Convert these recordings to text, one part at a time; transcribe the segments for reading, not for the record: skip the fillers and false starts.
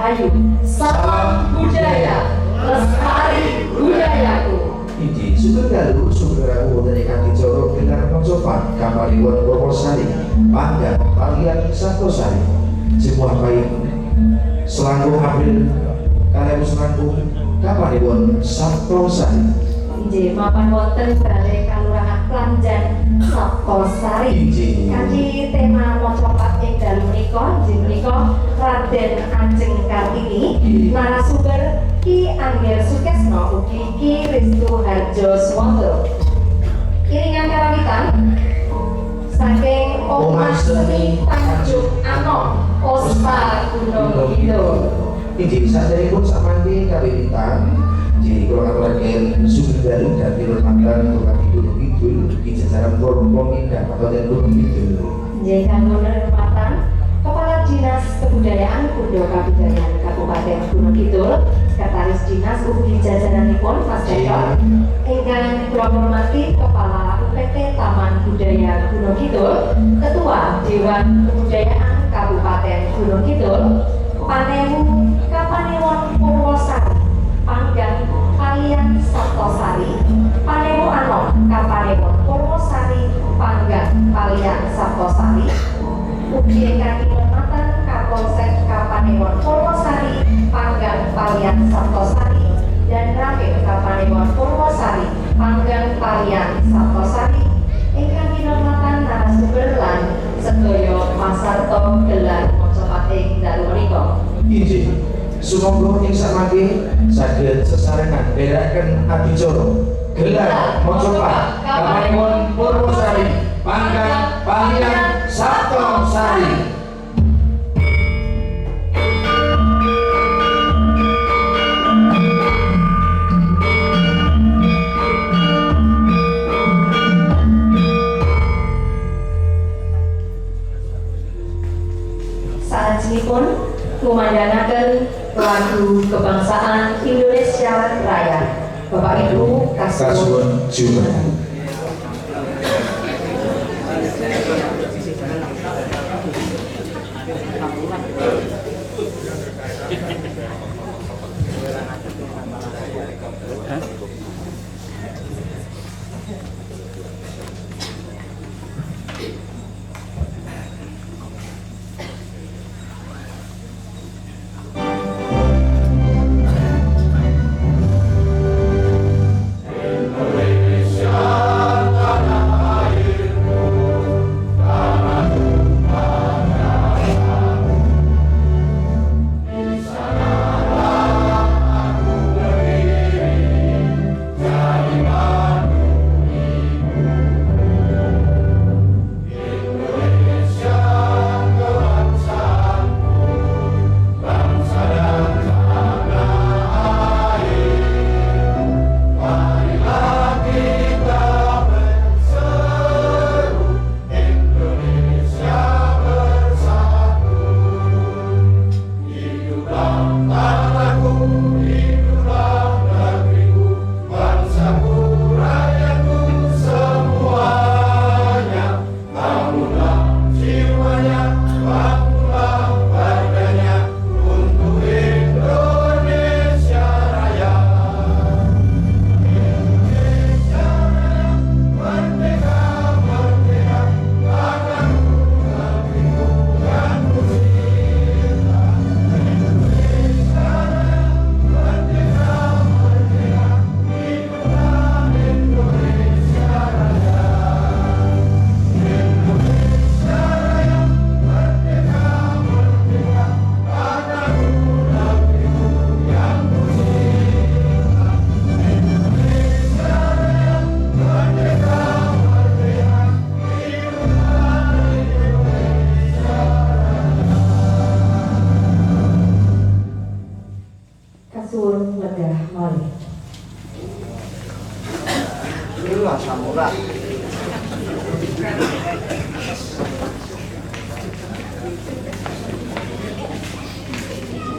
Rahayu. Salam budaya, lestari budayaku. Inji sugeng dalu sugeng wonten ingkang dicara gelar Mocopat Kapaliwon Purwosari Panggang Palian Santosari sebuah payung selangkung April kalian selangkung Kapaliwon Santosari. Inji mapan wonten balai Kalurahan Planjan Santosari. Kanthi tema Mocopat ing dalu menika inggih menika Raden Ajeng Kartini, narasumber Ki Angger Sukesno ugi Ki Restu Harjo Swantoro. Iringan karawitan saking Omah Seni Tanjung Anom, Osta Gunung Kidul. Inji saderipun samangke kawiwitan di kula aturaken sugeng dalu dhateng Lumantar Kota Gunung Kidul di jajaran Porong Indah Kabupaten Gunung Kidul. Nggih kanggo nermatan Kepala Dinas Kebudayaan Kundo Kabupaten Kabupaten Gunung Kidul, Sekretaris Dinas ugi jajaranipun Mas Cecok, ingkang kula hormati Kepala UPT Taman Budaya Gunung Kidul, Ketua Dewan Kebudayaan Kabupaten Gunung Kidul, Panewu Kapanewon Purwosari, Panggang Palian Santosari, Panewu Anom Kapanewon Purwosari, Panggang Palian Santosari, ugi ingkang kinurmatan Kapolsek Kapanewon Purwosari, Panggang Palian Santosari, dan Ramil Kapanewon Purwosari, Panggang Palian Santosari, ingkang kinurmatan narasumber lan sedaya masarta gelar Mocopat ing dalu menika. Injih sumangga ing samangke saged sesarengan beraken adicara gelar Mocopat Kapanewon Purwosari Panggang Palian Santosari. Salajengipun kumandhangaken lagu kebangsaan Indonesia Raya. Bapak Ibu kasuwun jumeneng.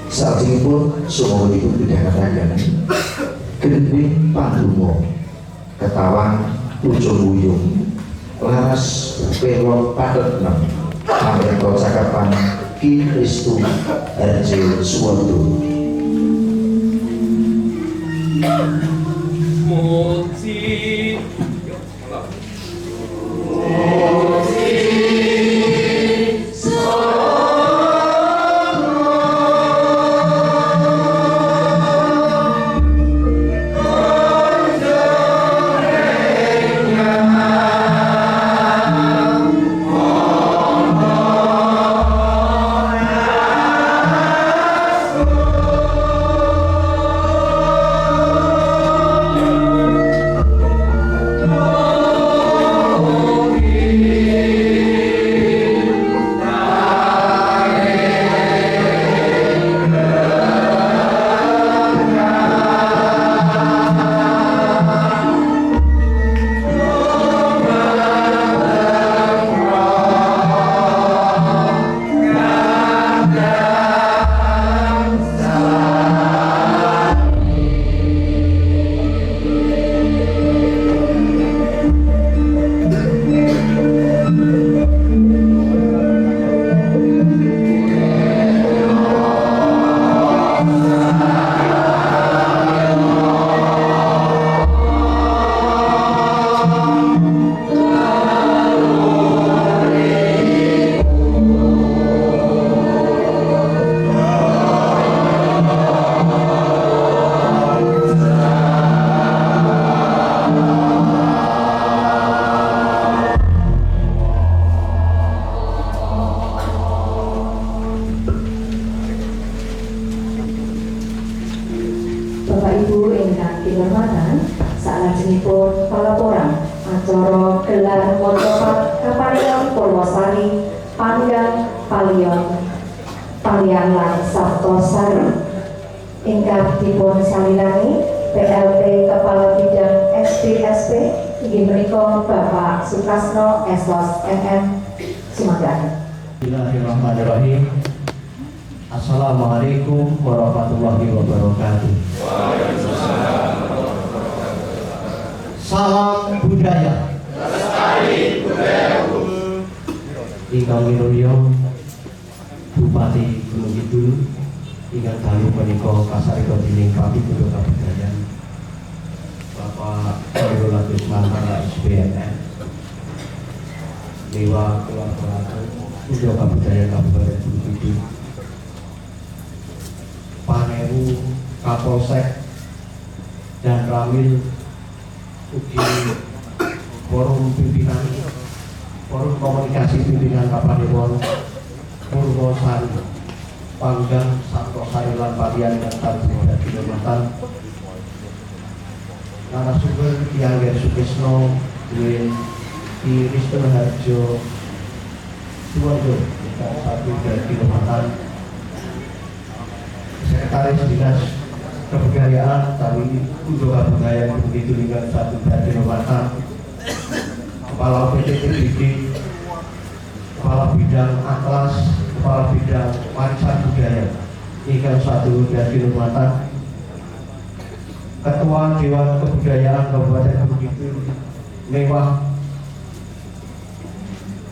Salajengipun sumangga dipundhangetaken gendhing pandonga ketawang ujung uyung laras pelok padhet nem amreta cakapan Ki Kristu Harjo Suwondo. Muji Bapak Ibu ingkang kinurmatan, salajengipun pelaporan acara gelar mocopat Kaparian Purwosari Panggang Palian lan Sabtosari ingkang dipun salilani PLT Kepala Bidang SDSP inggih menika Bapak Sukasno Esos MM Sumangga. Bismillahirrahmanirrahim. Assalamualaikum warahmatullahi wabarakatuh. Salam budaya. Ingkang minulya Bupati Gunung Kidul ingkang dalu menika kasarika dening Pabidaya Kabudayan Bapak Khairul Agus Mantara SBNN Dewa Keluarga Udah Kabudayan Kabupaten Gunung Kidul Paneru Kapolsek dan Ramil ugi forum pimpinan forum komunikasi pimpinan Kapanewon Purwosari Panggang Sabtosari lan Palian dan Kabupaten Kidul narasumber Ki Angger Sukisno Dwi Ki Risto Harjo Suwondo dan satu dari Kidul Sekretaris Dinas Kebudayaan tapi Udo Kebudayaan begitu lingkungan satu dari Kidul Kepala PTTBD, Kepala Bidang Atlas, Kepala Bidang Warisan Budaya ingkang satu dari Kidul Ketua Dewan Kebudayaan Kabupaten Gunung Kidul Mewah,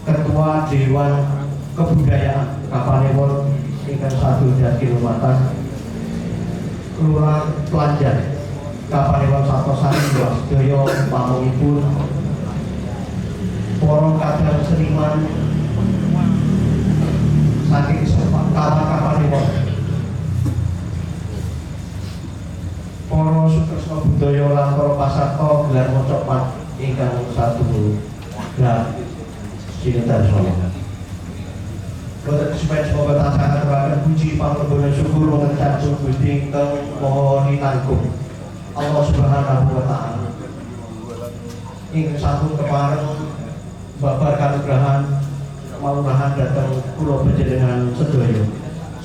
Ketua Dewan Kebudayaan Kapanewon ingkang satu dari Kidul Kelurahan Pelanjan Kapanewon Sabtosari Wasdoyo pamungipun para kadang seniman saking Kapanewon, para sutresna budaya lan para pasarta gelar mocopat ingkang satu gelar sinten solo. Boten supaya semoga tansah aturaken puji pangrebana syukur wonten cacung Gusti ingkang maha ninanggung Allah Subhanahu wa taala. Ing sampun kepareng babar kanugrahan maurahan dhateng kula panjenengan sedaya.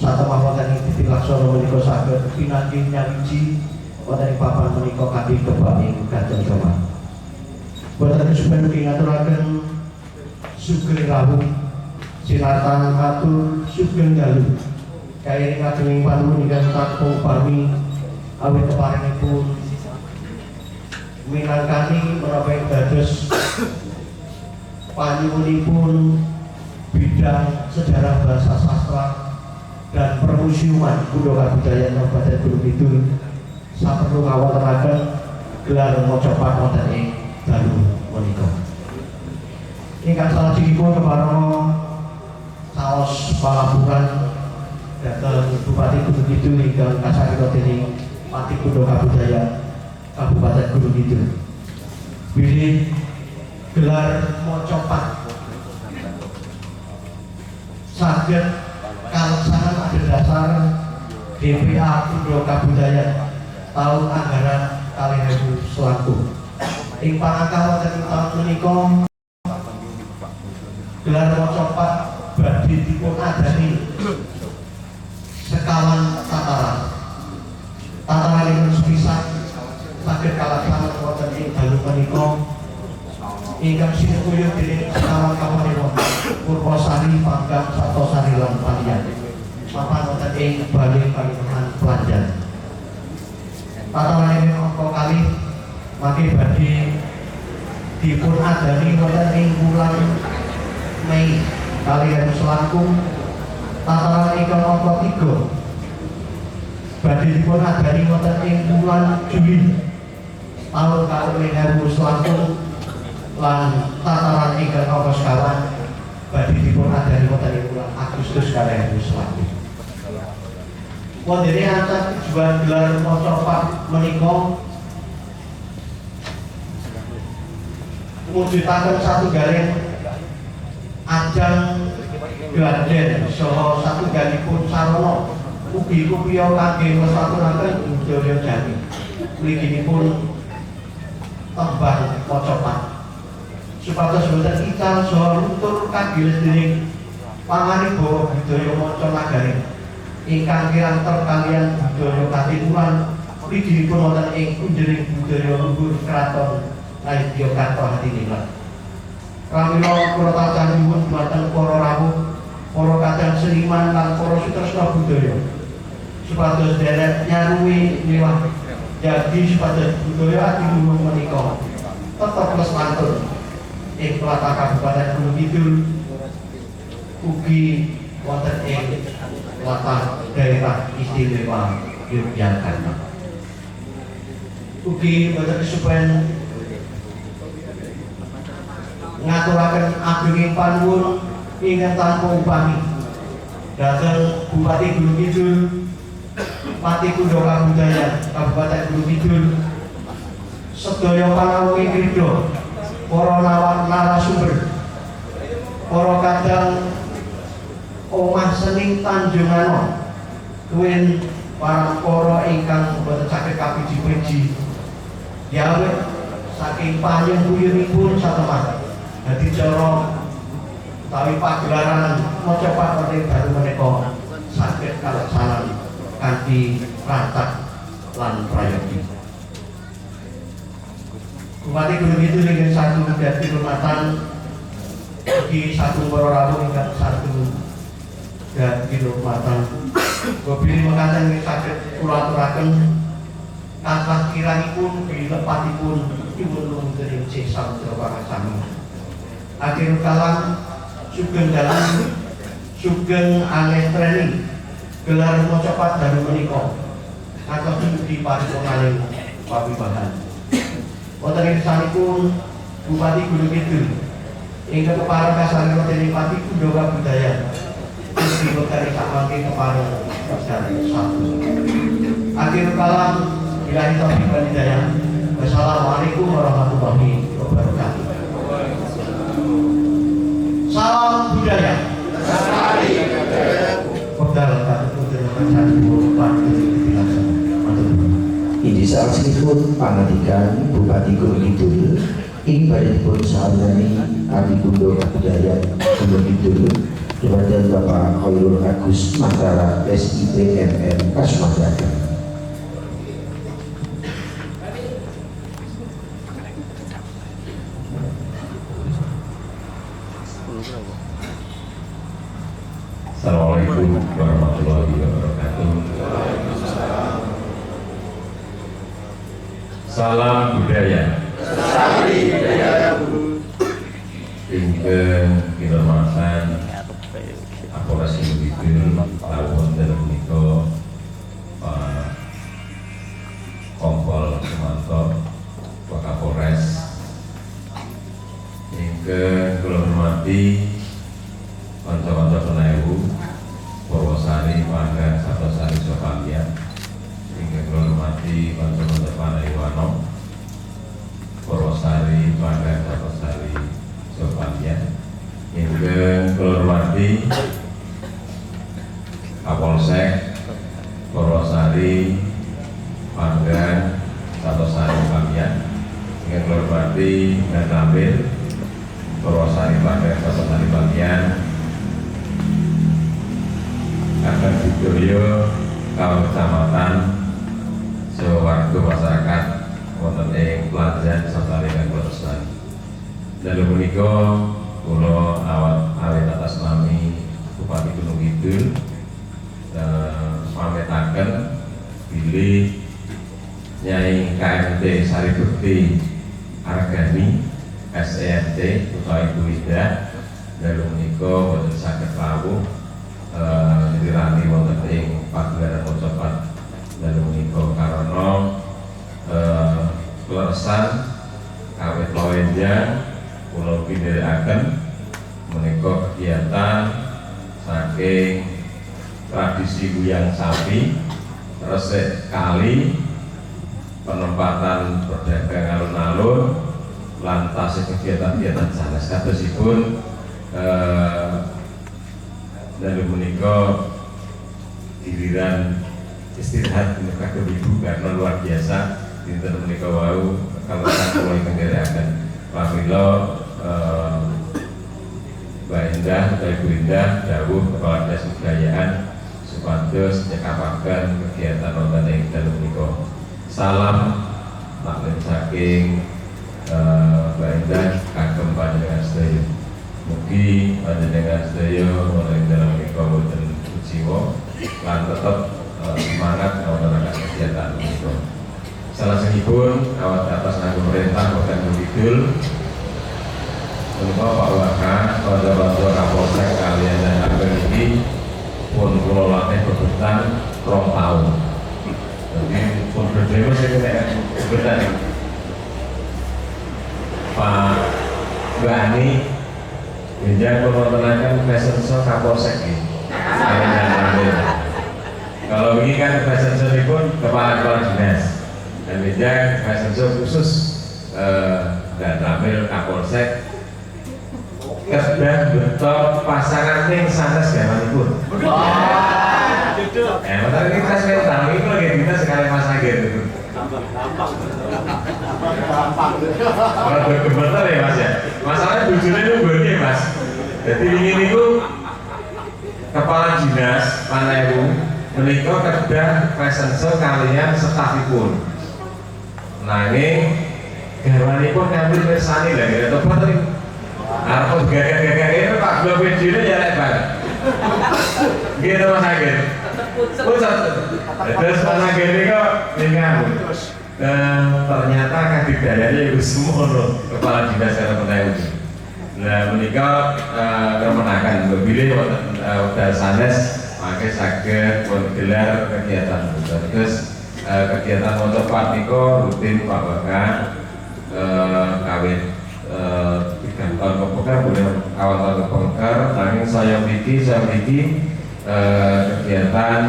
Satemah wonten ing titilaksana menika saged pinanggih nyawiji wonten ing papan menika kanthi kebak ing Kanjeng Rama. Boten supaya ngaturaken sugeng rawuh sinartan atur sugeng dalu kaya ngajeng panuwun ingkang kakung parmi awit keparingipun minangkani menapa dados panyuwunipun bidang bidang sejarah bahasa sastra dan permusiuman budaya kabudayaan Kabupaten Gunung Kidul saperlu ngawontenaken gelar mocopat wonten ing dalu menika. Ingkang salajengipun kepareng saos palabuhan dhateng Bupati Gunung Kidul ingkang kasarita dening Pati Kundo Kabudayaan Kabupaten Gunung Kidul. Bilih gelar mocopat saged kaleksanan adhedhasar DPA Kundo Kabudayaan tahun anggaran 2000 selangkung. Ing pangangka wonten ing taun menika gelar mocopat badhe dipun adani sekawan tataran. Tataranipun sepisan saged kaleksanan wonten ing dalu menika ingkang sinukuyuh dening sekawan kawanipun Purwosari, Panggang, Sartosari lan Paliyan. Mapan wonten ing Balai Panembahan Planjan. Tataranipun angka kalih mangke badhe dipun adani wonten ing wulan Mei 2000 selangkung. Tataran ingkang angka 3 badhe dipun adani wonten ing wulan Juli tahun 2000 selangkung lan tataran ingkang angka sekawan badhe dipun adani wonten ing wulan Agustus 2000 selangkung. Wondene ancas tujuan gelar mocopat menika mujudaken satunggaling ajang gladhen saha satunggalipun sarana ugi kupiya kangge nglestariaken budaya Jawi. Mliginipun tembang mocopat supados boten ical saha luntur kangge dening pangaribawa budaya maca nagari ingkang kiranter kaliyan budaya katimuran mliginipun wonten ing kunjering budaya luhur kraton Ngayogyakarta Hadiningrat. Pramila kula tansah nyuwun dhumateng para rawuh, para kadang seniman lan para sutresna budaya supados derek nyaruwi miwah jadi supados budaya adiluhur menika tetep lestantun ing tlatah Kabupaten Gunung Kidul ugi wonten ing tlatah daerah istimewa Yogyakarta. Ugi boten kesupen ngaturaken agunging panuwun ingkang tanpa upami dhateng Bupati Gunung Kidul, Pati Kundo Kabudayaan Kabupaten Gunung Kidul, sedaya panawuhi krida, para narasumber, para kadang omah seni Tanjungano, kuwin para ingkang boten saged kapiji-piji diawet saking panyembuyunipun satemah. Dadi cara utawi pagelaran mocopat wonten dalu menika saged kaleksanan kanthi rantap lan prayogi. Bupati Gunung Kidul ingkang satu dadi hormatan ugi satu para rawuh ingkang satu dadi hormatan. Kepilih mekaten saged kula aturaken kathah kirangipun bilepatipun nyuwun nuwun dening Sih Samudra Pangasami. Akhir kalam sugeng dalam sugeng aneh training gelar mocopat dalu menika kados di paripurnaning pawibahan. Wonten ing sanipun Bupati Gunung Kidul ingkang kepareng kasarita dening Pati Kundo Kabudayaan ugi bekari samangke kepareng kasarita satu. Akhir kalam billahi taufiq wal hidayah. Wassalamualaikum warahmatullahi wabarakatuh. Salam budaya. Ini salajengipun pangandikan Bupati Gunung Kidul ing badhepun sahambani Pati Kundo Kabudayaan Gunung Kidul dumateng Bapak Khairul Agus Mantara SIPMN Kasumadana. Assalamualaikum warahmatullahi wabarakatuh. Salam budaya. Ingkang kinurmatan Kapolres Gunung Lawon dalam menika Kompol Sumanto Pak Kapolres ingkang kula hormati kanca-kanca penewu Purwosari Panggan Sabtosari Sopambian ingkang kula hormati kanca-kanca panewano Purwosari Panggan Sabtosari Sopambian ingkang kula hormati Kapolsek Purwosari Panggan Sabtosari Sopambian ingkang kula hormati dan Ramil Purwosari Panggan Sabtosari Sopambian akan Widoyo kaum kecamatan sewarga masyarakat wonten ing Plajan Sabtari kang kula tresnani. Dalu menika kula awit atas nami Bupati Gunung Kidul pamitaken bilih Nyai KMT Sari Bekti Argani SEMT utawi Ibu Ida dalu menika boten saged rawuh dirani wonten ing pagelaran mocopat dalu menika karana kleresan kawit lawenjang kula pindhaaken menika kegiatan saking tradisi guyang sapi resik kali penempatan pedagang alun-alun lan tasih kegiatan-kegiatan sanes kadosipun dalu menika giliran istirahat kagem ibu karena luar biasa dinten menika wau kalau kula ingkang nderekaken pramila Mbak Indah atau Ibu Indah dawuh Kepala Dinas Kebudayaan supados nyekapaken kegiatan wonten ing dalu menika. Salam taklim saking Mbak Indah kagem panjenengan sedaya. Mugi panjenengan sedaya wonten dalam menika boten jiwa lan tetep semangat wonten kegiatan menika. Salajengipun awat atas nama pemerintah Kabupaten Gunung Kidul menika Pak Waka kanca-kanca Kapolsek kaliyan dan Ageng iki pun kula latih bebetan 2 tahun. Jadi pun berdemo saya kena bebetan Pak Bani Binjang menontonkan fashion show Kapolsek ini. Kalau begini kan fashion show ini pun kepala dinas dan Binjang fashion show khusus dan Ramil Kapolsek kedah betul pasangan yang sanes zamanipun. Maka kita sekali tahu itu lagi kita sekali Mas Agir. Kalau bergemeter ya Mas ya. Masalahnya bujurnya itu begini Mas. Jadi ingin itu kepala dinas Panewu menika kedah fashion show kalian stafipun. Nanging garwanipun ngambil pirsani lha kira tobat tadi. Arep gagak-gagak itu Pak Glo videone ya lek banget. Gitu Mas Agir. Pusat. Terus Mas Agir niku ningamu. Ternyata kadidayane iku semono kepala dinas karo Panewu. Nah menikah kemenakan berbilih wekdal sanes mangke saged gelar kegiatan terus kegiatan motopat niku rutin Pak Waka kawit 3 tahun kepengker boleh awal tahun kepengker nanging saya mriki kegiatan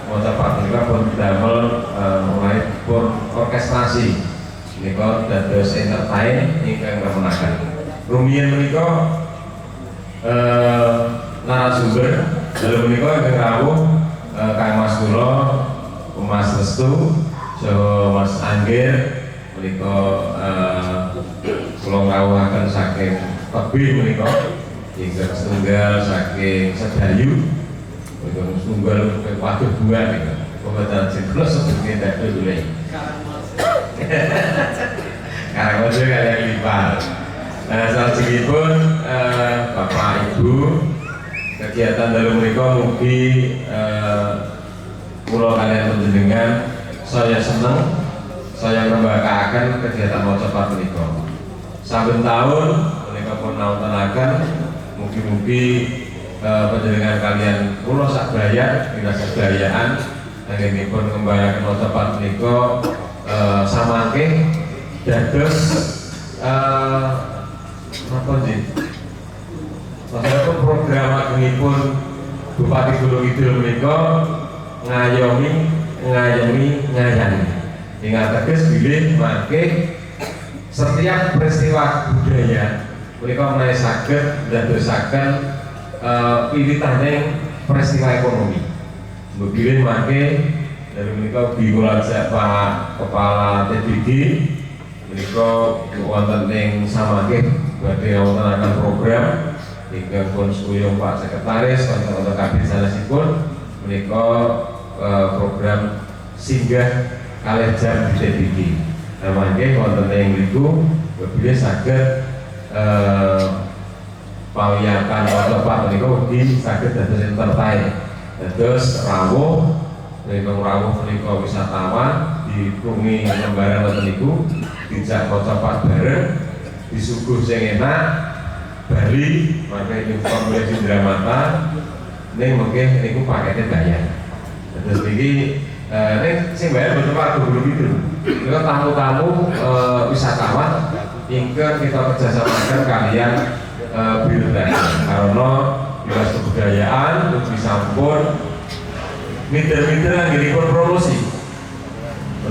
motopat niku pun damel mulai pun orkestrasi niku dados entertain ingkang kemenakan rumiyin menika narasumber dalu menika ingkang rawuh Kang Mas kula Mas Restu saha Mas Anggir menika kula rawuhaken saking tebih menika ingkang setunggal saking Sedayu menika setunggal waduh buah niku pembetan jengklos sebetulnya dados dulu Karangmojo kalian Lipar. Salajengipun Bapak Ibu kegiatan dalu menika mugi kula kalian panjenengan saya seneng saya ngrembakakaken kegiatan mocopat menika. Saben taun menika pun nawontenaken mugi-mugi panjenengan kalian kula sadaya dinas kebudayaan anggenipun ngembangake mocopat menika samangke dados napa nggih maksudipun program agengipun Bupati Gunung Kidul menika ngayomi ngayani hingga teges bilih mangke setiap peristiwa budaya menika menawi saged ndadosaken pilitaning peristiwa ekonomi. Bilih mangke dari menika dikulajak Pak Kepala TBD menika wonten ing samangke badhe wontenaken program ingkang pun suyung Pak Sekretaris kantor kabin sanesipun menika program singgah kalih jam di TBD. Mangke wonten ing mriku bilih saged pawiyakan mocopat menika ugi saged dados entertain. Dados rawuh menika wisatawan dikungi lembaran wonten niku dijak mocopat bareng disuguh sing enak Bali mangke nyuwun mulih Cindramata ning mengke niku pakete bayar. Terus iki ning sing bayar boten warga Gunung Kidul. Niku tamu-tamu wisatawan ingkang kita kerjasamakan kalian BUMN karena dinas kebudayaan ugi sampun miter-miter anggenipun promosi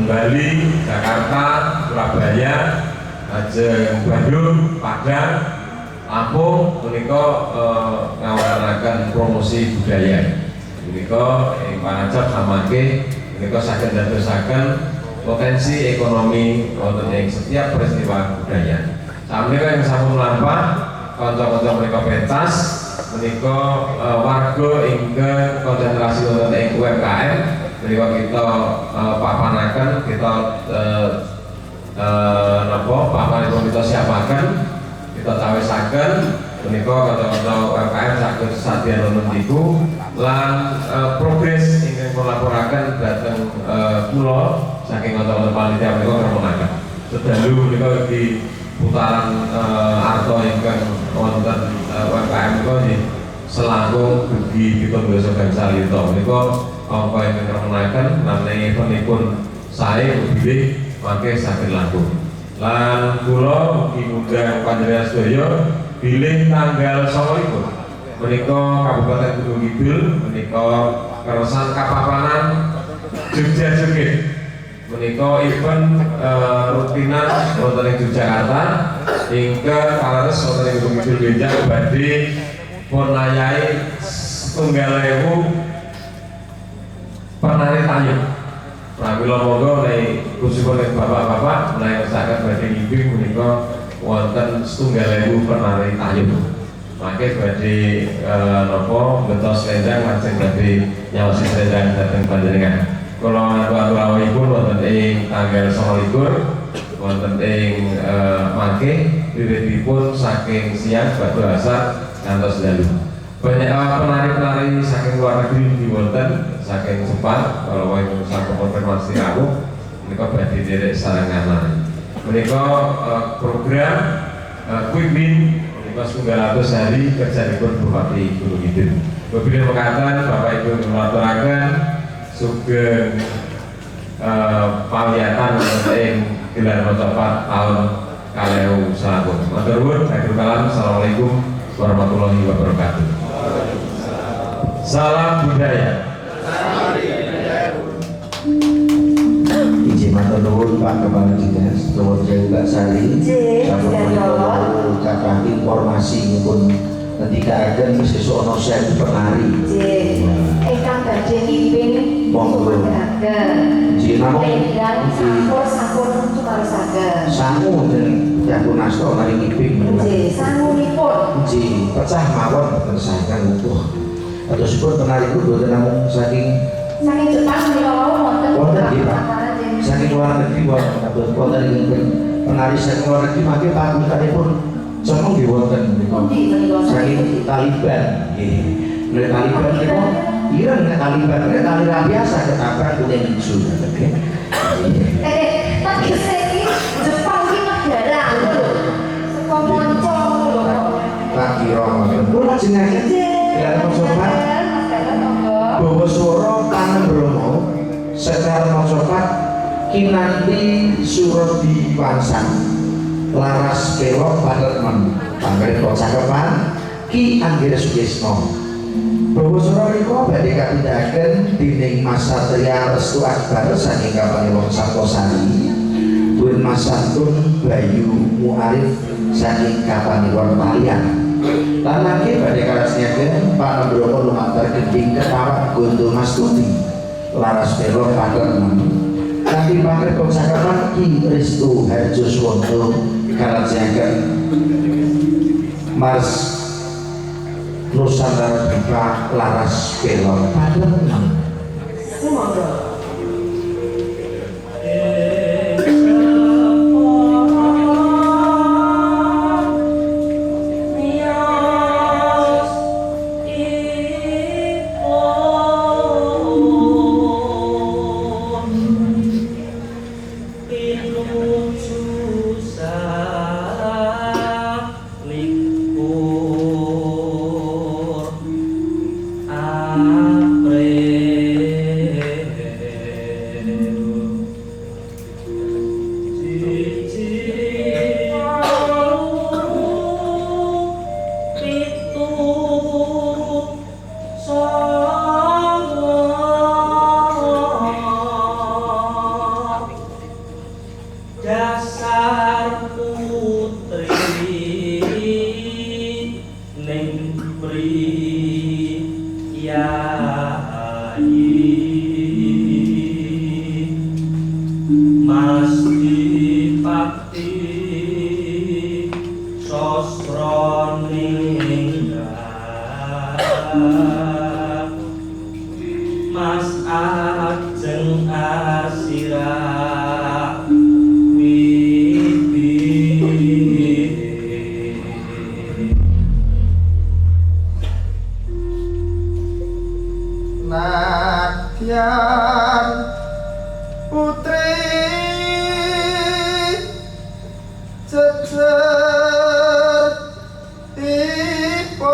Bali, Jakarta, Surabaya, Ajeng, Bandung, Padang Lampung menika ngawontenaken promosi budaya. Menika ing panajab samangke menika saged ndadosaken potensi ekonomi wonten ing setiap peristiwa budaya. Samenika yang sampun lampah kanca-kanca menika pentas menika warga ingkang konsentrasi wonten ing UMKM menika kita papanaken kita papanipun kita siapaken kita cawisaken menika kanca-kanca UMKM saged sadeyan wonten niku lan progres ingkang melaporaken dhateng kula saking kanca-kanca panitia menika keremenaken. Sedalu menika di putaran arto ingkang wonten UMKM menika nggih selangkung dugi 17 gangsal yuta menika angka ingkang keremenaken lan eventipun sae bilih mangke saged langkung. Lan kula mugi ngundang panjenengan sedaya bilih tanggal 29 menika Kabupaten Gunung Kidul menika keresan kapapanan Jogja Joget menika event rutinan wonten ing Yogyakarta ingkang kaleres wonten ing Gunung Kidul benjang badhe pun ngayahi 1.000 penari tayub. Nah, kula monggo nek khususipun bapak-bapak menawi saged badhe ngimbing menika wonten 1.000 penari tayub. Mangke badhe napa bentos selendang lajeng badhe nyaosi selendang dhateng panjenengan. Kula atur rawuhipun wonten ing tanggal 29 wonten ing mangke wiwitipun saking siang badhe asar ngantos dalu. Banyak penari-penari saking luar negeri diwonten saking Jepang kalau wong sampun konfirmasi rawuh menika badhe derek sarangan. Menika program Quick Win menika 900 hari kerjanipun Bupati Gunung Kidul. Beliau mengatakan Bapak Ibu mengaturaken sugeng pawiyatan ing gelar mocopat tahun 2021. Matur nuwun, assalamualaikum warahmatullahi wabarakatuh. Salam budaya. Izin matur nuwun Pak Kepala Dinas, nuwun sewu Mbak Sari. Sampun menika kathah informasi pun ketika akan sesuk ana sewu penari. Ingkang badhe ngimpin Monggo. Nggih namung sampun cumarisaken. sangu den Yaku Nasto mari ngimping. Nggih, sangunipun. Nggih, pecah mawon berdasarkan utuh. Atosipun penari itu boten namung saking Jepang menika wonten nggih Pak. Saking luar negeri wonten ing penari saking luar negeri mangke panutanipun Jepang nggih wonten menika. Saking Taliban nggih. Nek Taliban niku Iran nek Taliban nek tali biasa ketabrak kuning isu. Nggih. Tapi iki Jepang iki negara lho. Saka monco lho. Tak kira ngoten. Kula jenenge Gelar Mojopat Mas Gatot monggo. bawa suara tangan Bromo secara Mojopat kinanti surat diwansang laras belok Paderman pangkali Cakepan Ki Anggir Sukisno bawa suara riko badhe kapindhahaken dening Mas Satria Restu Akbar saking Kapanewon Sartosari Bun Mas Santun Bayu Muarif saking Kapanewon Palian lan lagi badhe karasnyaken Pak Nembrono lumantar gending Ketawak Gondo Mas Tuti laras belok Paderman kanthi pangreksa Cakepan Ki Restu Harjo Suwondo karasnyaken Mas Nusantara Buka laras belok Paderman. Monggo. Dasar putri ning priyayi Mas Dipati sastra ninggal Mas ajeng asirah Nadyan putri jejer ipun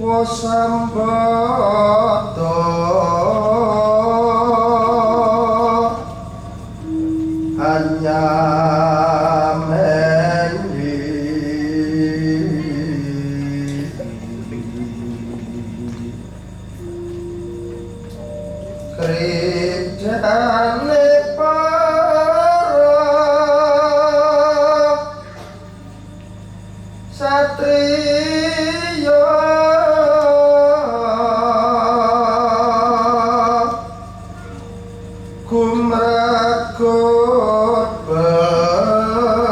wasambata kridane para satriya kumrakut bela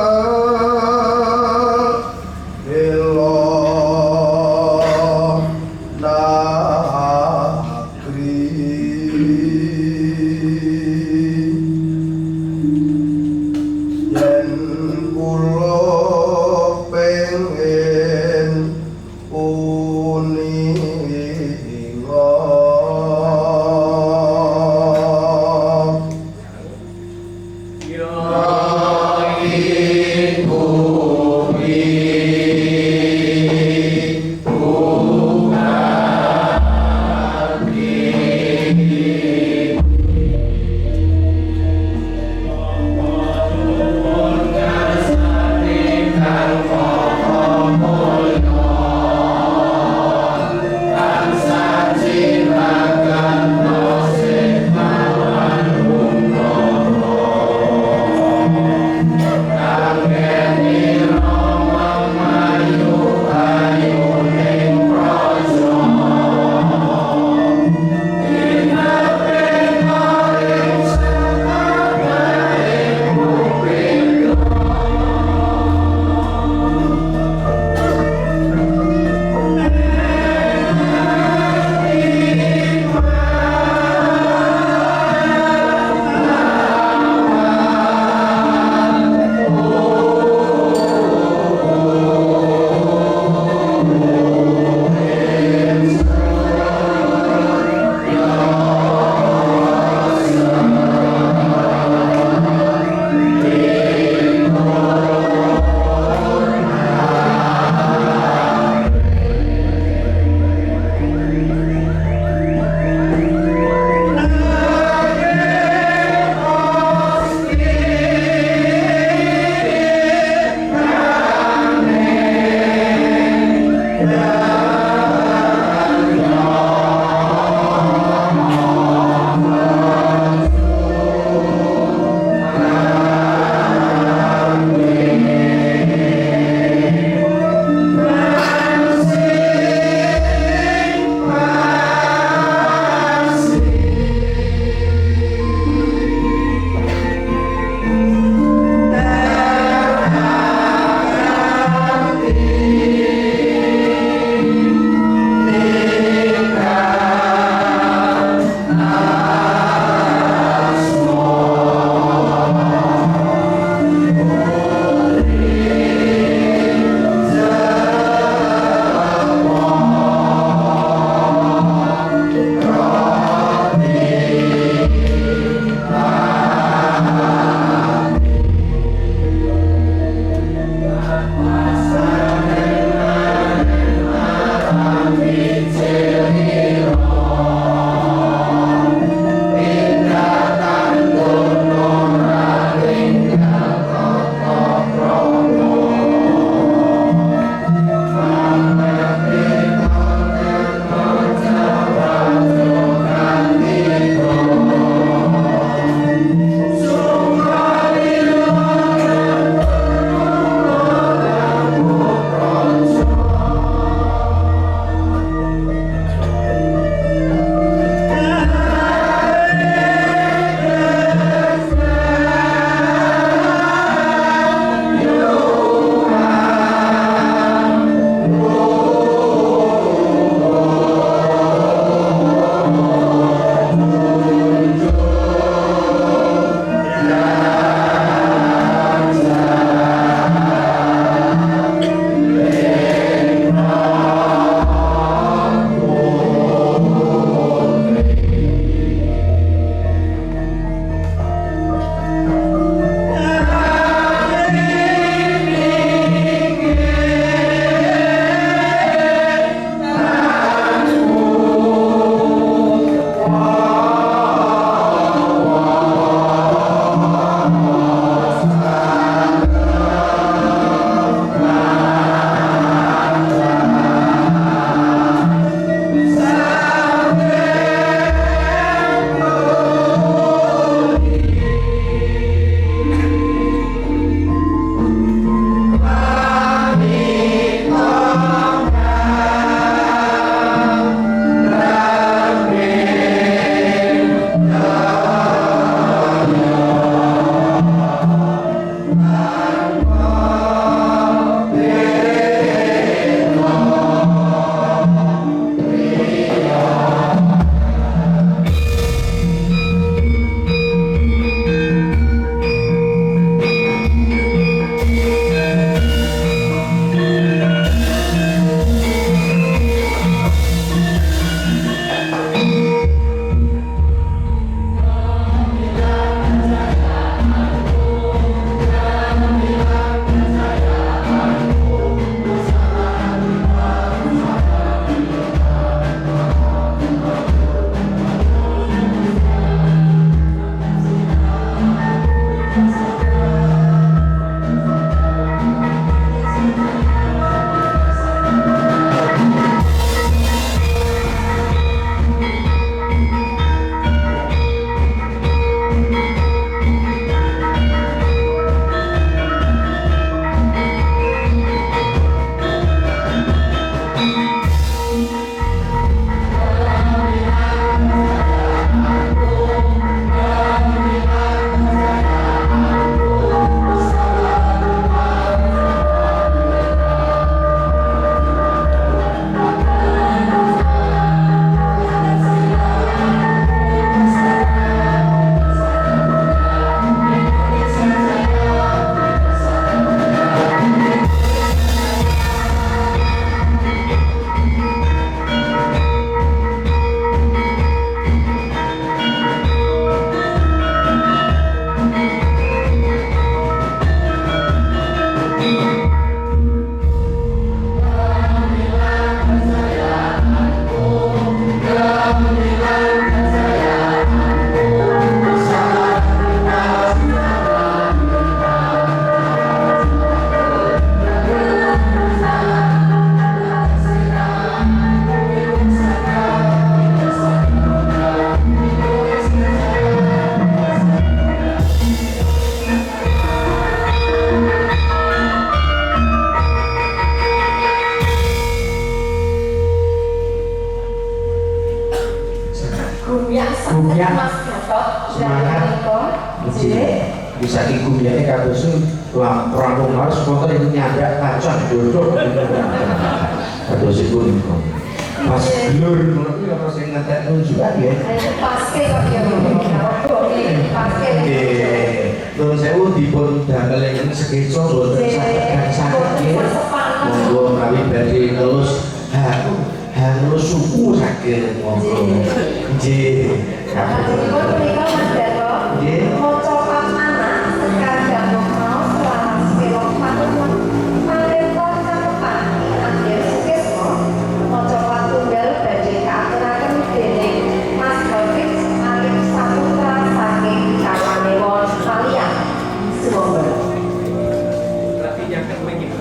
yen kula pengen uninga bisa kikubiannya kados rampung harus motor yang nyandak kacang dodok kados iku niku pas blur ngono kuwi ana sing ngetek nunjukan ya paske kok ya paske Nuwun sewu dipun damel ing sekeca boten saged nggih monggo menawi badhe ngelus ngelus suku saged monggo nggih Aturipun menika Mas Darto maca pas anak sekar gandong mau selaras pelok patun parenton katepan Angger Sukismo maca pas tunggal badhe kaaturaken dening Mas Hafiz Arif Saputra saking Kapanewon Palian Sumber. Tapi yang terpenting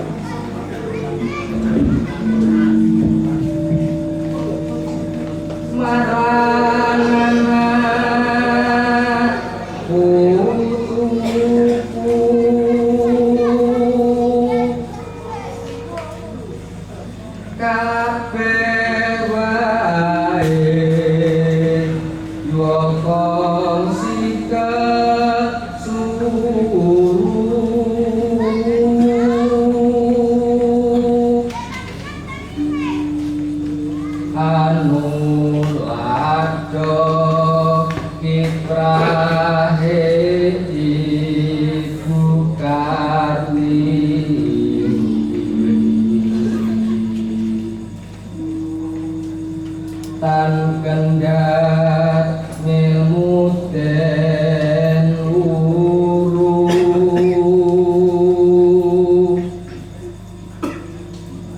tan kendhat ngilmu den luru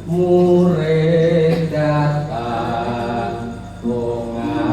murid datang lunga-lunga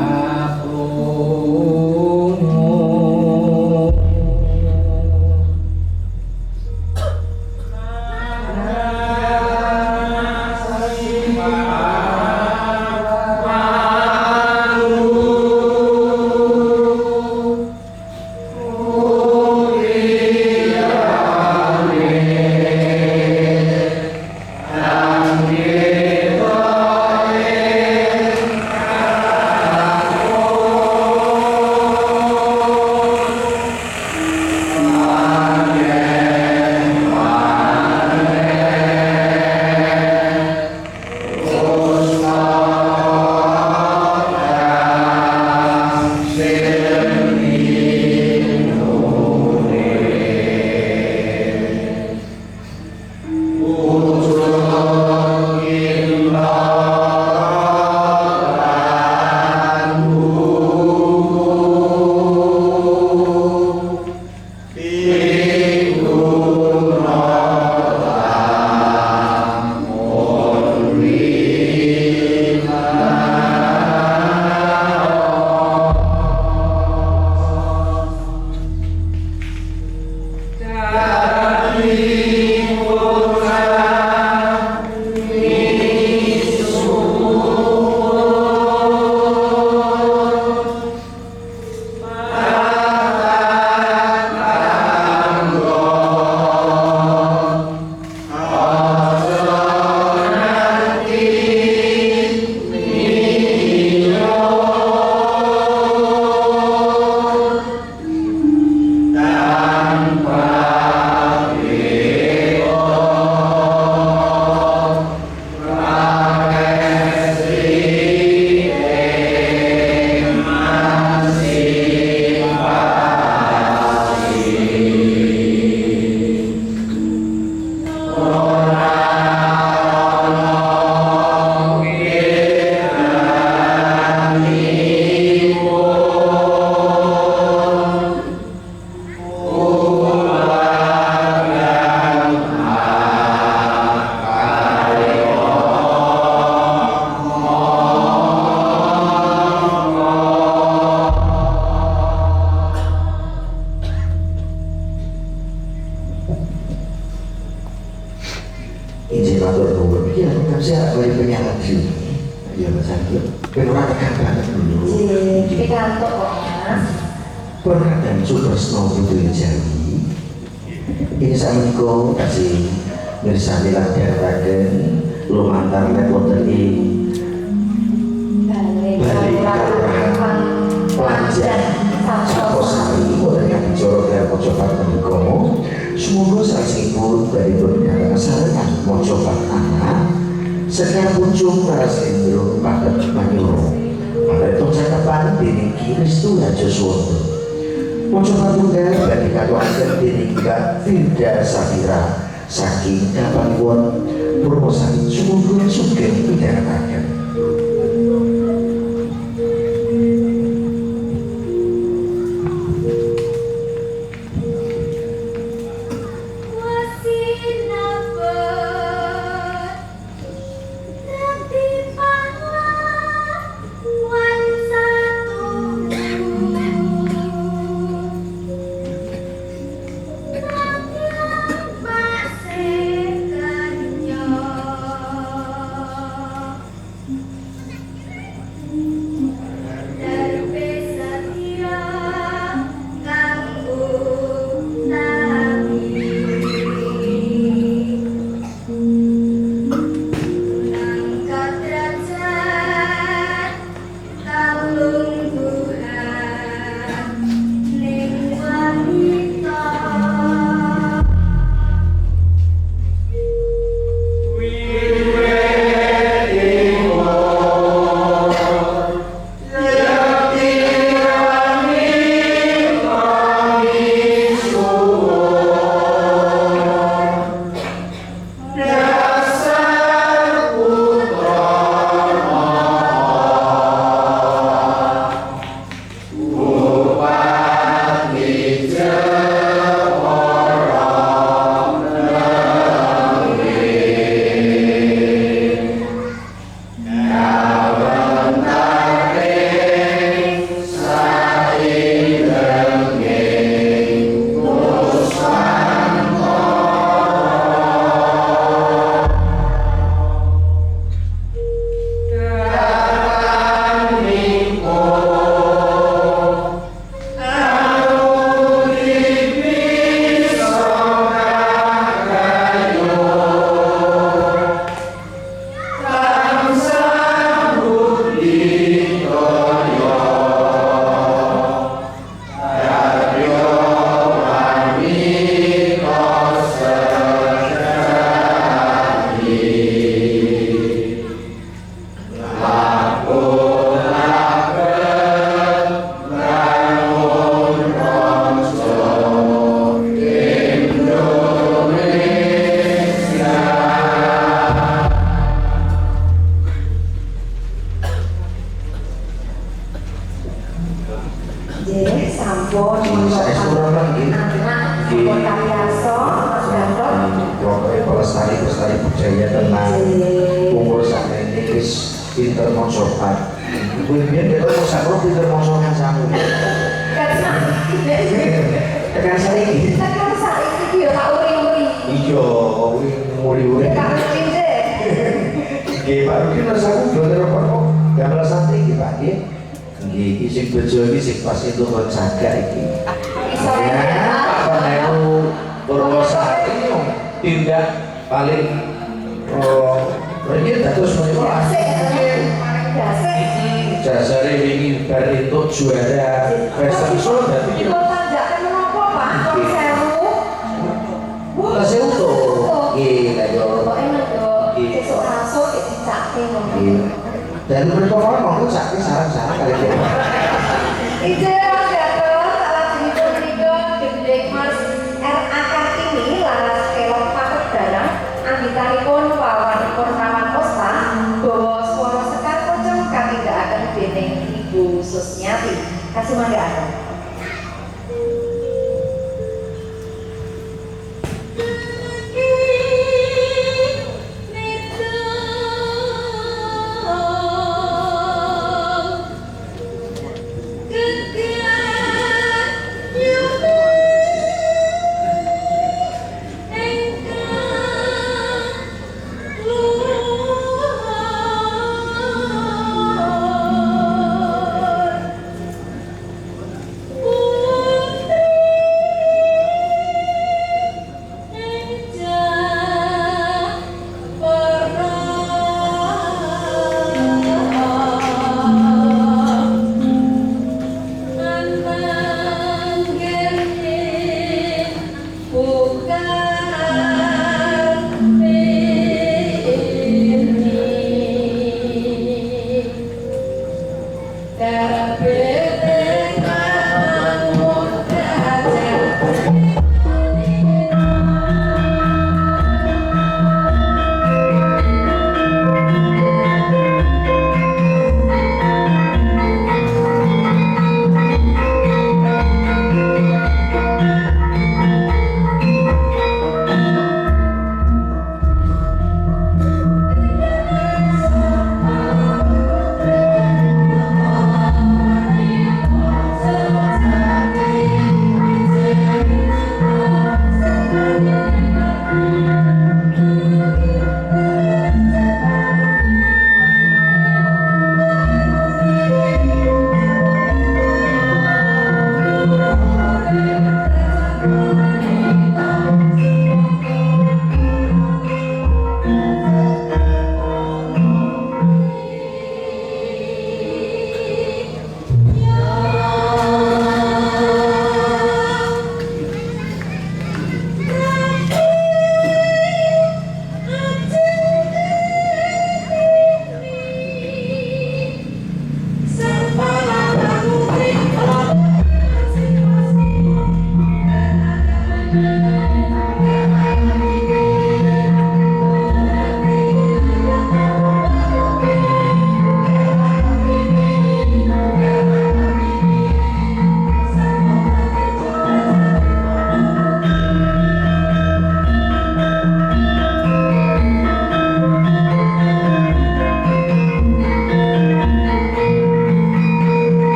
izin matur nuwun iki aku kan siap bari penyanyi sini ya Mas Anggur ora tekan banget dulu Pikantuk kok Mas. Perkataan Sutresno Putu Jawi ini sakmenika kasih mirsani ladharaken lumantar wonten ing Bali Kelurahan Planjan Saposari wonten ing Joro Mojokerto menika dari bernyata sarengan mojo anak sekarang kunjung para sendiri pada manyuro pada itu cakapan dini Kristu Raja Suwondo mojo tunggal bagi katuankan dini Firda Safira saking kapanipun Purwosari sumungkul sugeng pidhanaken Pelestari budaya tenang umur sampai ini wis pinter monsokan ibu dia mau sakro pinter monsokan samu tekan saiki yo tak uri-uri iya uri-uri tak uri deh nggih Pak Ruki rasaku bener apa kok gambar sate iki Pak nggih iki sing bejo iki sing pas itu kok jaga iki iso ya apa nek Purwosari tindak paling ini dados menika dasare wingi bar entuk juara fashion show dadi iki tanjakan menapa Pak kok sewu to nggih lha yo pokoke nek esuk rasuk dicake ngono dan mereka orang mau cak sarang-sarang kali dia Ije Gatot salajengipun menika Gendeng Mas R.A. Kartini laras kelok patedana anggitanipun wawanipun Rawan Kosta bawa swara sekar pocong katindakaken dening Ibu Susmiati. Kasih mangga.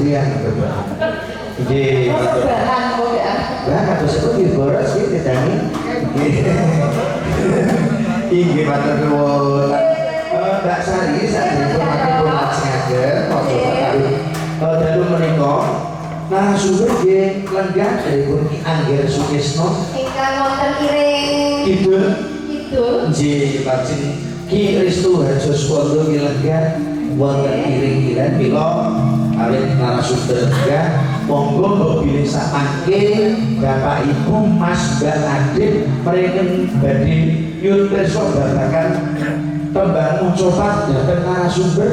sekalian Bapak. Nggih, Masuk bahan kok ya. Lah kados itu nggih boros nggih didangi. Inggih matur nuwun. Mbak Sari sakjroning matur lajengaken Bapak karo dalu menika narasumber nggih lenggah daripun Ki Angger Sukisno Ingkang wonten iring Kidul kidul. lajeng Ki Ristu Harjo Suwondo Ki lenggah wonten iring-iring mila awit narasumber lenggah monggo mbok bilih sapangke Bapak Ibu Mas Mbak Adit mrenen badhe nyuwun pirsa babagan tembang mocopat dhateng narasumber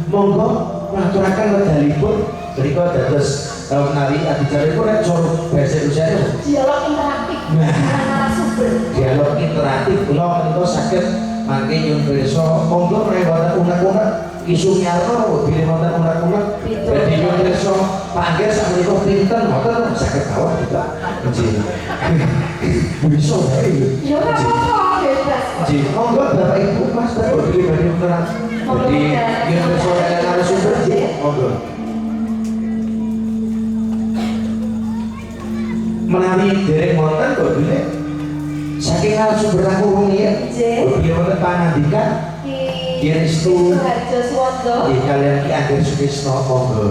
monggo ngaturaken wedalipun mriku dados menawi adicaripun nek cara basa Indonesia Dialog interaktif dengan narasumber. dialog interaktif kula menika saged mangke nyuwun pirsa monggo menawi wonten unek-unek isu nyarno bilih wonten unek-unek badhe nyuwun pirsa panggih sakmenika pinten mboten saged kawat kita nggih bisa wae Ya ora apa-apa bebas. nggih monggo Bapak Ibu Mas badhe bilih badhe unek badhe nyuwun pirsa narasumber nggih monggo menawi dereng wonten kok bilih saking narasumber langkung ya Nggih. bilih wonten pangandikan Ki Ristu Harjo Suwondo. nggih kalian Ki Angger Sukisno monggo.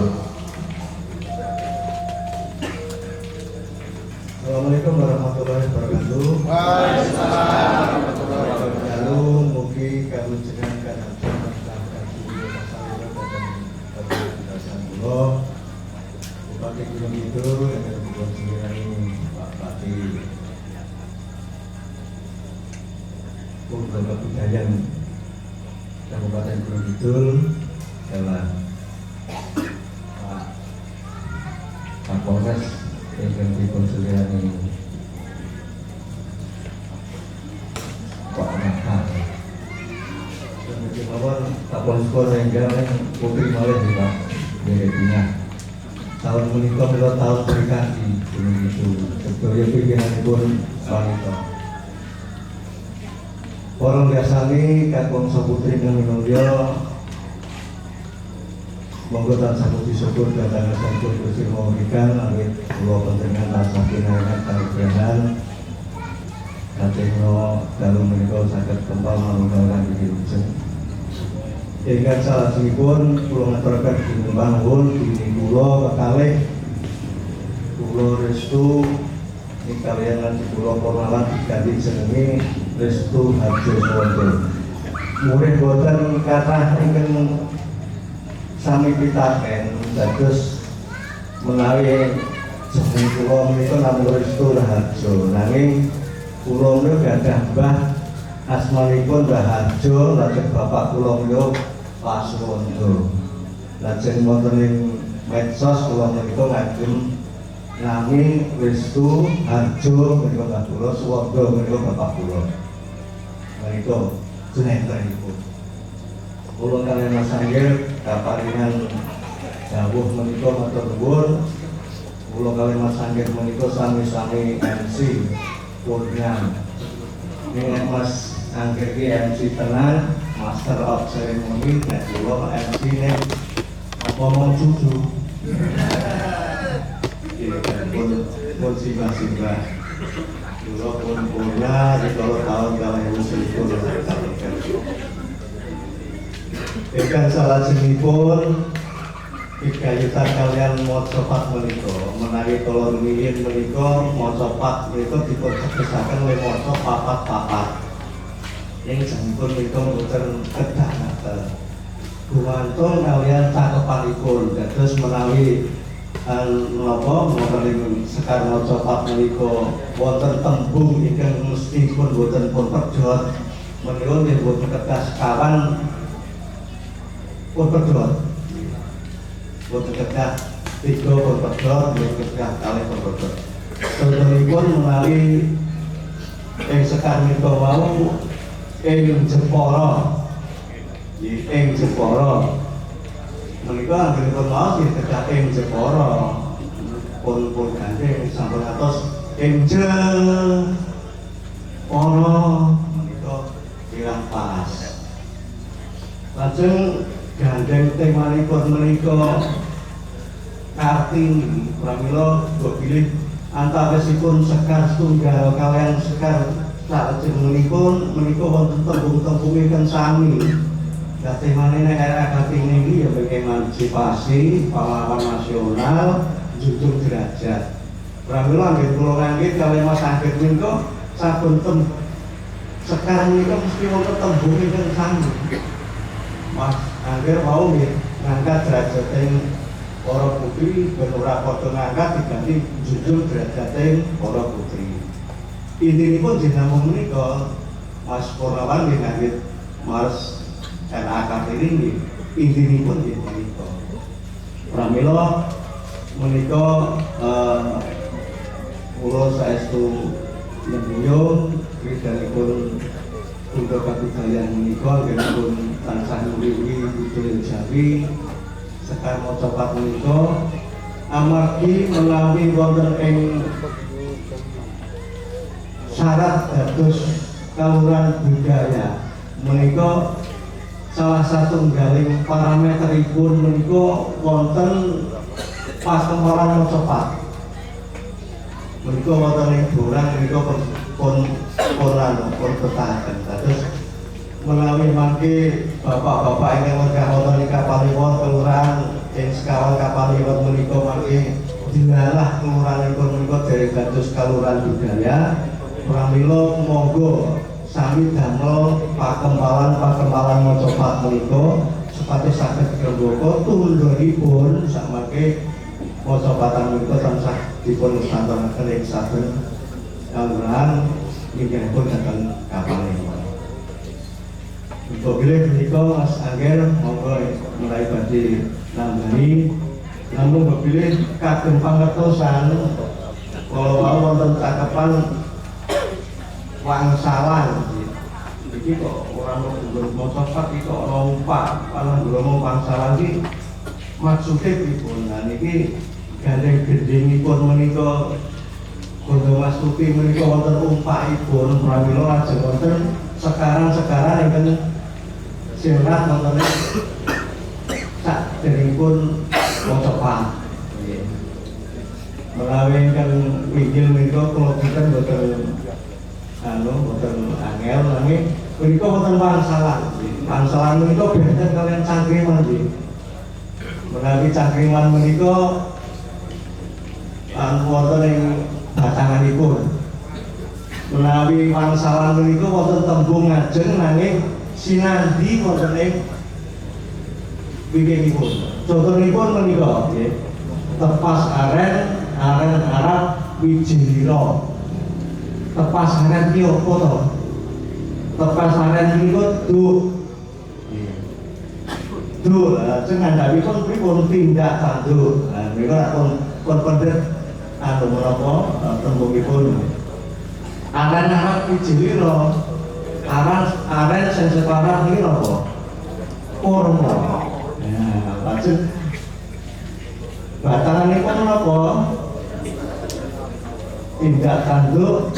Assalamualaikum warahmatullahi wabarakatuh. Waalaikumsalam. Lalu mugi kalujengan kanajan masyarakat Suwiro Pasariro dan kula Bupati Gunung Kidul yang dibuat sendiri Pak Bupati Purba Budayan Kabupaten Gunung Kidul adalah Pak Kapolres yang dikonsultasi Pak Mahal. Kemudian Kapolres Korenggal Putri Malih di Pak Beretina. Tahun menikah adalah tahun berkati Gunung Kidul. Sebetulnya pikiran pun wanita. Orang biasanya kakung saputri Minulyo monggo tansah puji syukur datang sampun Gusti memberikan awit kula panjenengan tansah kinayat karugian katengno dalu menika saged kempal manunggalan dijeng. Ingkang salajengipun kula ngaturaken gumantung dini kula kekalih kula Restu kaliyan lan kula Purnawan diganti jenenge Restu Harjo Suwondo. Murid boten kathah ingkang sami pitaken dados menawi jeneng kula menika namung Restu Harjo nanging kula menika gadah mbah asmanipun Mbah Harjo lajeng bapak kula menika Pak Suwondo lajeng wonten ing medsos kula menika ngagem nami Restu Harjo menika Mbah kula Suwondo menika bapak kula menika jenenganipun kula kaliyan Mas Angger kaparingan dawuh menika matur nuwun kula kaliyan Mas Angger menika sami-sami MC Purnian nek Mas Angger ki MC tenan Master of Ceremony nek kula MC nek apa mau cucu pun simbah-simbah kula pun punya di tahun 2021 Ikan salajengipun kegayutan kalian mocopat menika menawi kula rumiyin menika mocopat menika dipun tegesaken oleh moco papat-papat ing jengipun menika boten kedah ngaten gumantung kalian cakepanipun dados menawi menapa wonten ing sekar mocopat menika wonten tembung ingkang mestipun boten pun perjot menika nggih boten kedah sekawan pun pedot, boten kedah tiga pun pedot, boten kedah kalih pun pedot. Contohipun menawi ing sekar menika wau ing Jepara, ing Jepara. Menika anggenipun mau kedah ing Jepara, pun gandeng sampun atos ing Jepara menika kirang pas. Lajeng gandeng temanipun menika Kartini pramila bilih antawisipun Sekar Setunggal kaliyan Sekar salajengipun menika wonten tembung-tembung ingkang sami. Dadi manene era Kartini iki ya emansipasi, pahlawan nasional, junjung derajat. Pramila nggih kula nganggit kaliyan Mas Anggit menika saben Sekar menika mesti wonten tembung ingkang sami. Mas Anggit wau nggih ngangkat derajateng para putri ben ora padha ngangkat diganti junjung derajateng para putri. Intinipun jenengan menika Mas Purnawan nggih nganggit Mas RA Kartini nggih intinipun nggih menika. Pramila menika kula saestu nyembuyung kridanipun untuk kabudayan menika nggih tansah nuri-uri budaya Jawi Sekar Mojopat menika amargi menawi wonten ing syarat dados kaluhuran budaya menika salah satunggaling parameteripun menika wonten pakempalan Mojopat. Menika wonten ing Borang menika pun betahaken. Dados menawi mangke bapak-bapak ingkang wegah wonten ing Kapaliwon kelurahan ing sekawan Kapaliwon menika mangke dilalah kelurahanipun menika dereng dados kaluhuran budaya. Pramila monggo sami damel pakempalan Mojopat menika supados saged ngrembaka tundhonipun samangke Mojopatan menika tansah dipun santunaken ing saben kalurahan inggihipun dhateng Kapaliwon. Untuk bilih menika Mas Angger monggo mulai badhe nambani namun bilih kagem pangertosan kala wau wonten cakepan wangsalan iki kok ora mung Mojopat iki kok ana umpak pananggono wangsalan iki maksude pripun. Nah niki gandeng gendhingipun menika Gondo Mas Tupi menika wonten umpakipun pramila lajeng wonten sekaran-sekaran ingkang serat wonten saderengipun Mojopat. Menawi ingkang pinggil menika kula kinten boten boten angel nanging menika wonten wangsalan. Wangsalan menika benten kaliyan cangkriman nggih. Menawi cangkriman menika wonten ing batanganipun. Menawi wangsalan menika wonten tembung ngajeng nanging sinandi wonten ing wingkingipun. Contonipun menika nggih. Tepas aren Arab wijilira. Tepas aren ki apa to? Tepas aren menika lajeng ngandhapipun pripun tindak tanduk. Nah menika pun pendet menapa tembungipun aren Arab wijilira. Aren sing separah niki napa? Kurma. Nah, lajeng batanganipun menapa? Tindak tanduk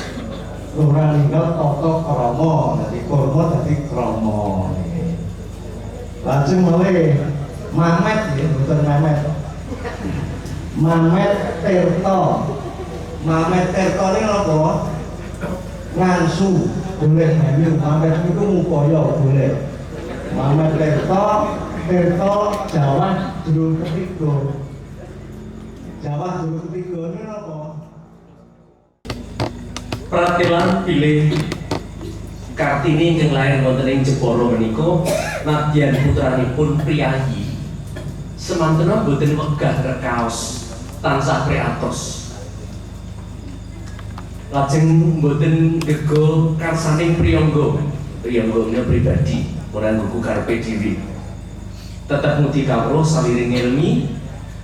lurah ninggal tata krama. Dadi kurma dadi krama. Lajeng malih Mamet nggih, mboten Mamet. Mamet Tirta. Mamet Tirta niki napa? Ngangsu boleh banyu. Mamet niku ngupaya boleh. Mamet Tirta Jawa judul ketiga. Jawa judul ketiga ini apa? Pratelan pilih Kartini ingkang lair wonten ing Jepara menika nadyan putranipun priyayi semantena boten wegah rekaos tansah priatos. Lajeng boten ngego karsaning priyangga pribadi ora nggo karepe dhewe. Tetep mugi kawruh saliring ilmi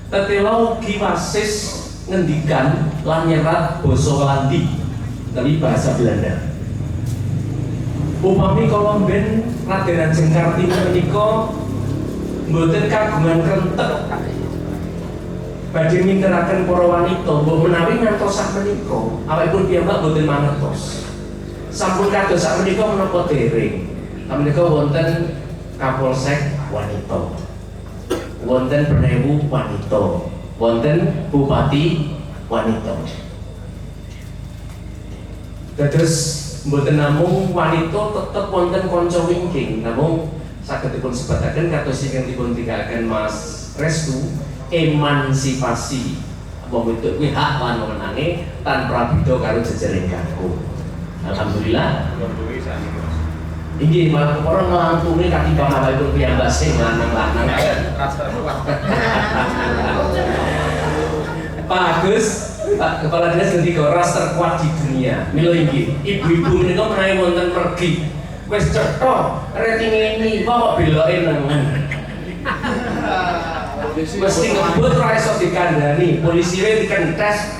tetela ugi wasis ngendikan lan nyerat basa Walandi utawi bahasa Belanda. Upami kala ben Raden Ajeng Kartini menika mboten kagungan krentek badhe minteraken para wanita, mbok menawi ngantos sak menika awakipun piyambak mboten mangertos. Sampun kados sak menika menapa dereng. Menika wonten Kapolsek wanita. Wonten Penewu wanita. wonten bupati wanita. Dados mboten namung wanita tetep wonten kanca wingking, namung saged dipun sebataken kados ingkang dipun tinggalken Mas Restu, emansipasi wong wedok kuwi hak lan wewenange tanpa beda karo jejering kaku. Alhamdulillah. Inggih malah orang nglantunge katimbang awakipun piyambak sing lanang-lanang. Pak Agus, Pak Kepala Dinas Gendika ras terkuat di dunia. Mila inggih, ibu-ibu menika menawi wonten pergi wis cetha rating ini kok beloke nengen. Mesti ngebut ora iso dikandani, polisire dikentes.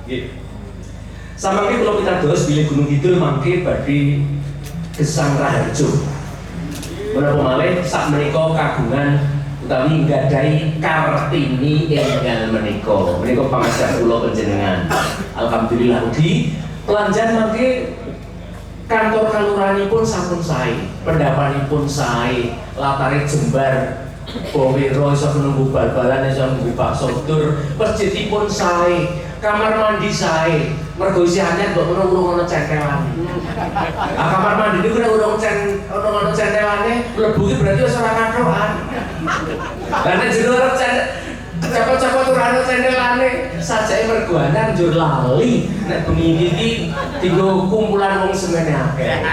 Nggih. Samangke kula pitados bilih Gunung Kidul mangke badhe gesang raharjo. Menapa malih sak menika kagungan utawi nggadahi Kartini enggal menika. Menika pangajap kula panjenengan. Alhamdulillah ugi pelanjan mangke kantor kalurahanipun sampun sae, pendapanipun sae, latare jembar Bawiro iso menunggu bal-balan iso menunggu bakso tur, masjidipun sae, kamar mandi sae. Mergo isih anyar kok urung ana centelane. Kamar mandi niku nek urung ana centelane, mlebu ki berarti wis ora kathokan. Lah nek jero ora cepet-cepet ora ana centelane, sajake mergo anyar njur lali. Nek bengi iki dienggo kumpulan wong semene akeh.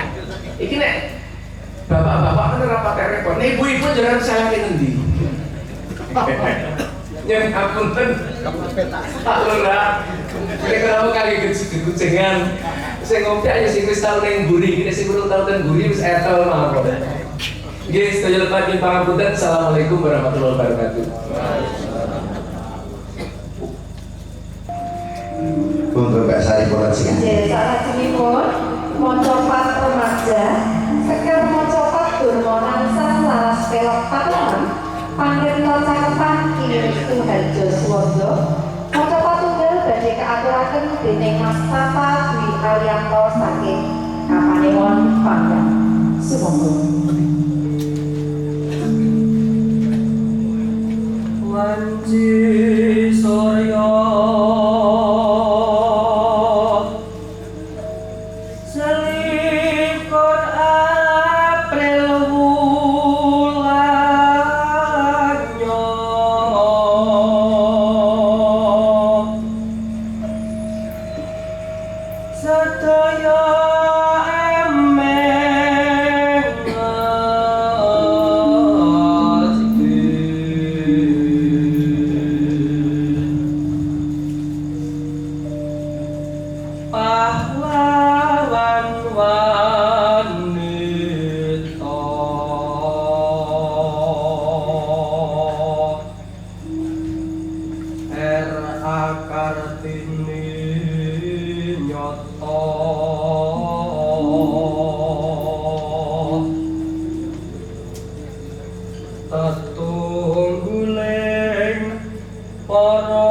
Iki nek bapak-bapak kan rapat repot. Nek ibu-ibu jangan salah ngendi. Yang apunten Pak Lurah, ini kenapa kali kucengan saya ngopi aja sih wis tau ning mburi, iki sing urung tau teng mburi wis etol mawon. Nggih, sedaya pagi pangapunten. Assalamualaikum warahmatullahi wabarakatuh. Untuk Mbak Sari Polasikan. Nggih, salajengipun maca pat remaja sekar maca pat durmonan laras pelok patoman pangripta cakepan Kinistu Harjo Suwondo. Maca patunggal badhe kaaturaken dening Mas Tata Dwi Alianto saking Kapanewon Panggang. Sumangga. Wanci Surya selikur April wulan sedaya pahlawan wanita R.A. Kartini nyoto tetungguling para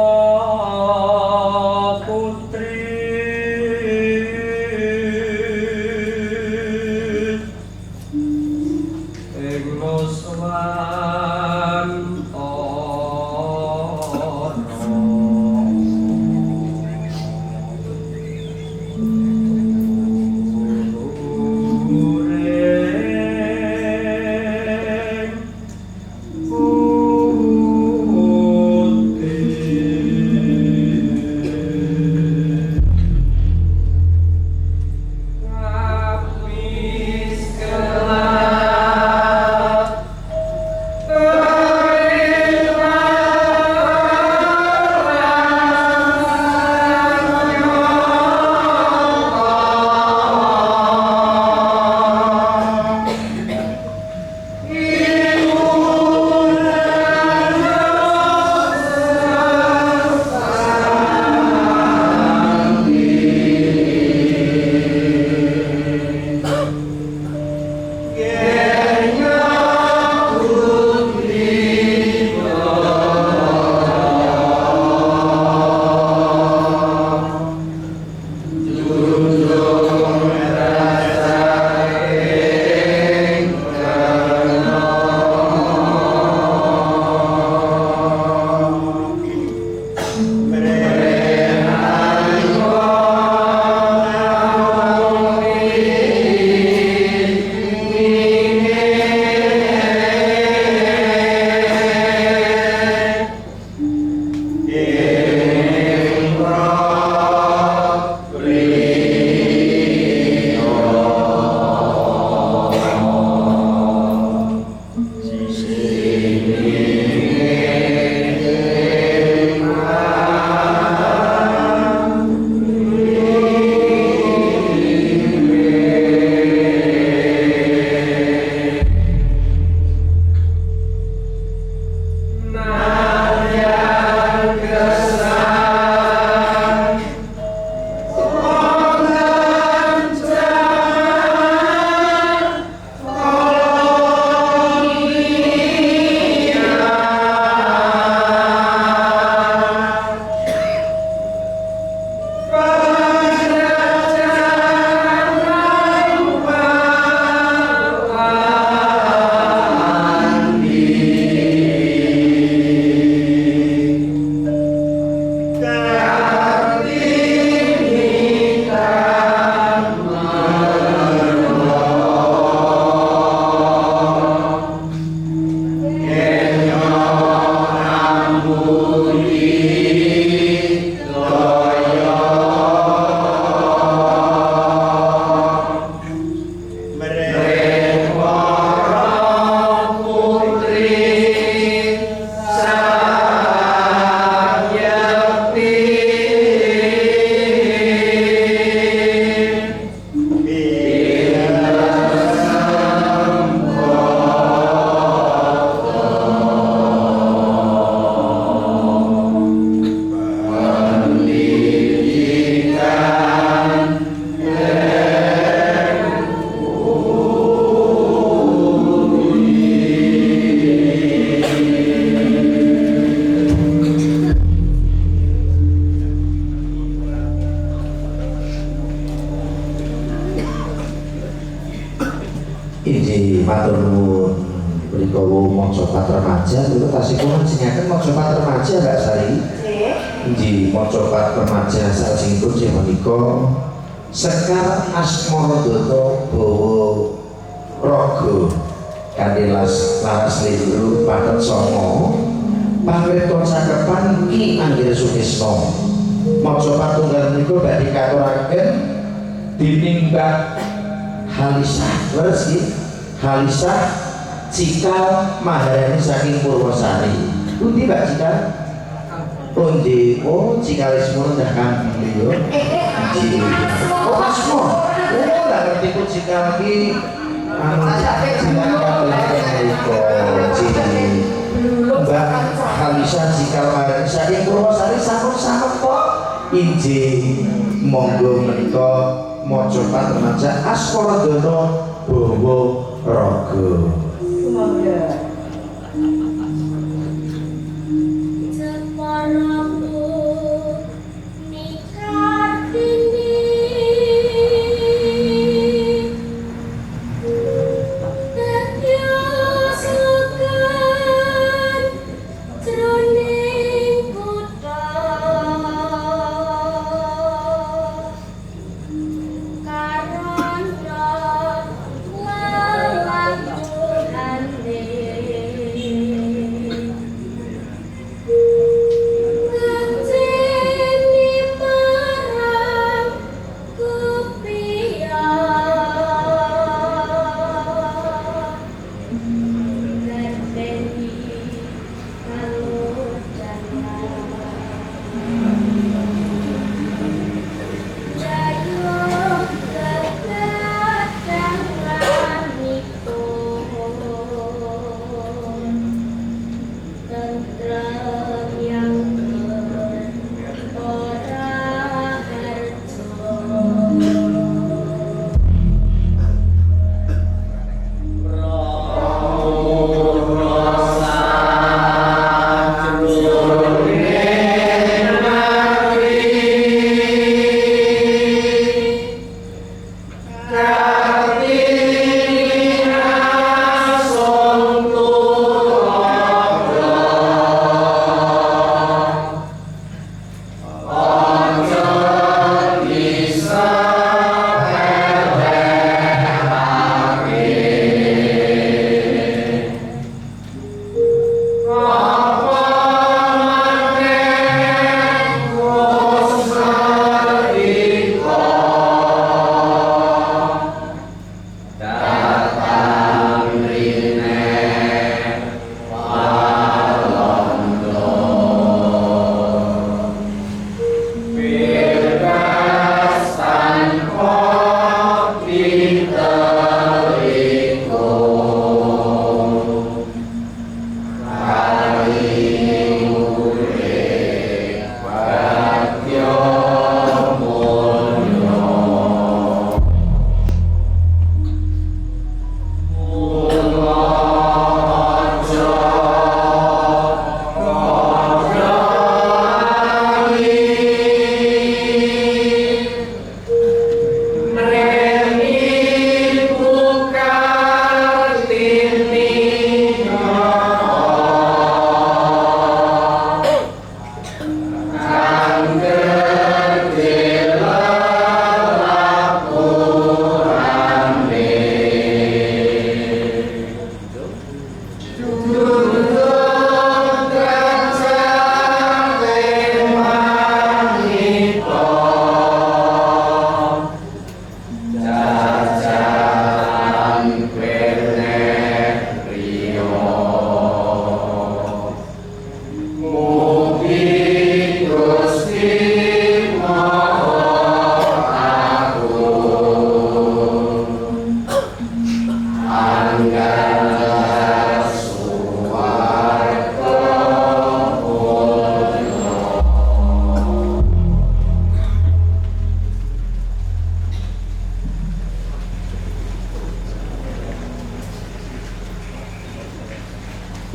Inji matur nuwun mriku maca remaja niku tasih kula jenengaken maca remaja Mbak Sari. Inji maca remaja salajengipun menika Sekar Asmaradata Bawa Raga kanthi laras lindru paket songo pamrita cakepan Ki Anggir Sukisna. Maca patunggal menika badhe katuraken dening Mbak Halisah, leres nggih. Halisah Cikal Maharani saking Purwosari. Pundi Mbak Cikal? Pundi? Oh, Cikalismu ndak kan beliau. Oh, asmo. Oh, ndak ngerti ku Cikal ki anu Cikal Mbak Halisah Cikal Maharani saking Purwosari sampun kok. Injih monggo menika maca remaja Asmaradata Bawa Raga.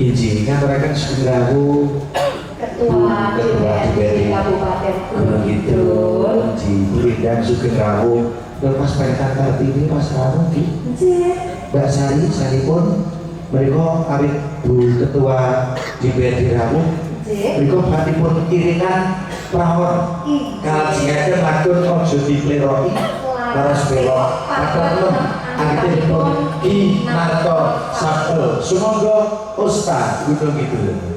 Izin ngaturaken Sugeng Rawuh Ketua DPRD Kabupaten Gunung Kidul di Buridan Sugeng Rawuh. Lepas pentas Kartini Mas Rawuh di Nggih. Mbak Sari sanipun mereka awit Bu Ketua DPRD Rawuh mereka batipun iringan prahon kalajengaken lakon ojo dipleroi laras belok katon anggenipun Ki Narto Sabdo sumangga Ustaz Gunung Kidul.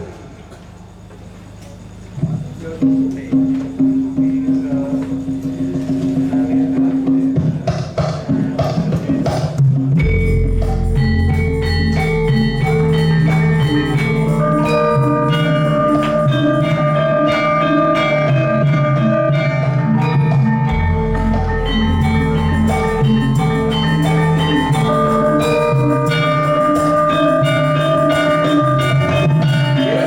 Ya,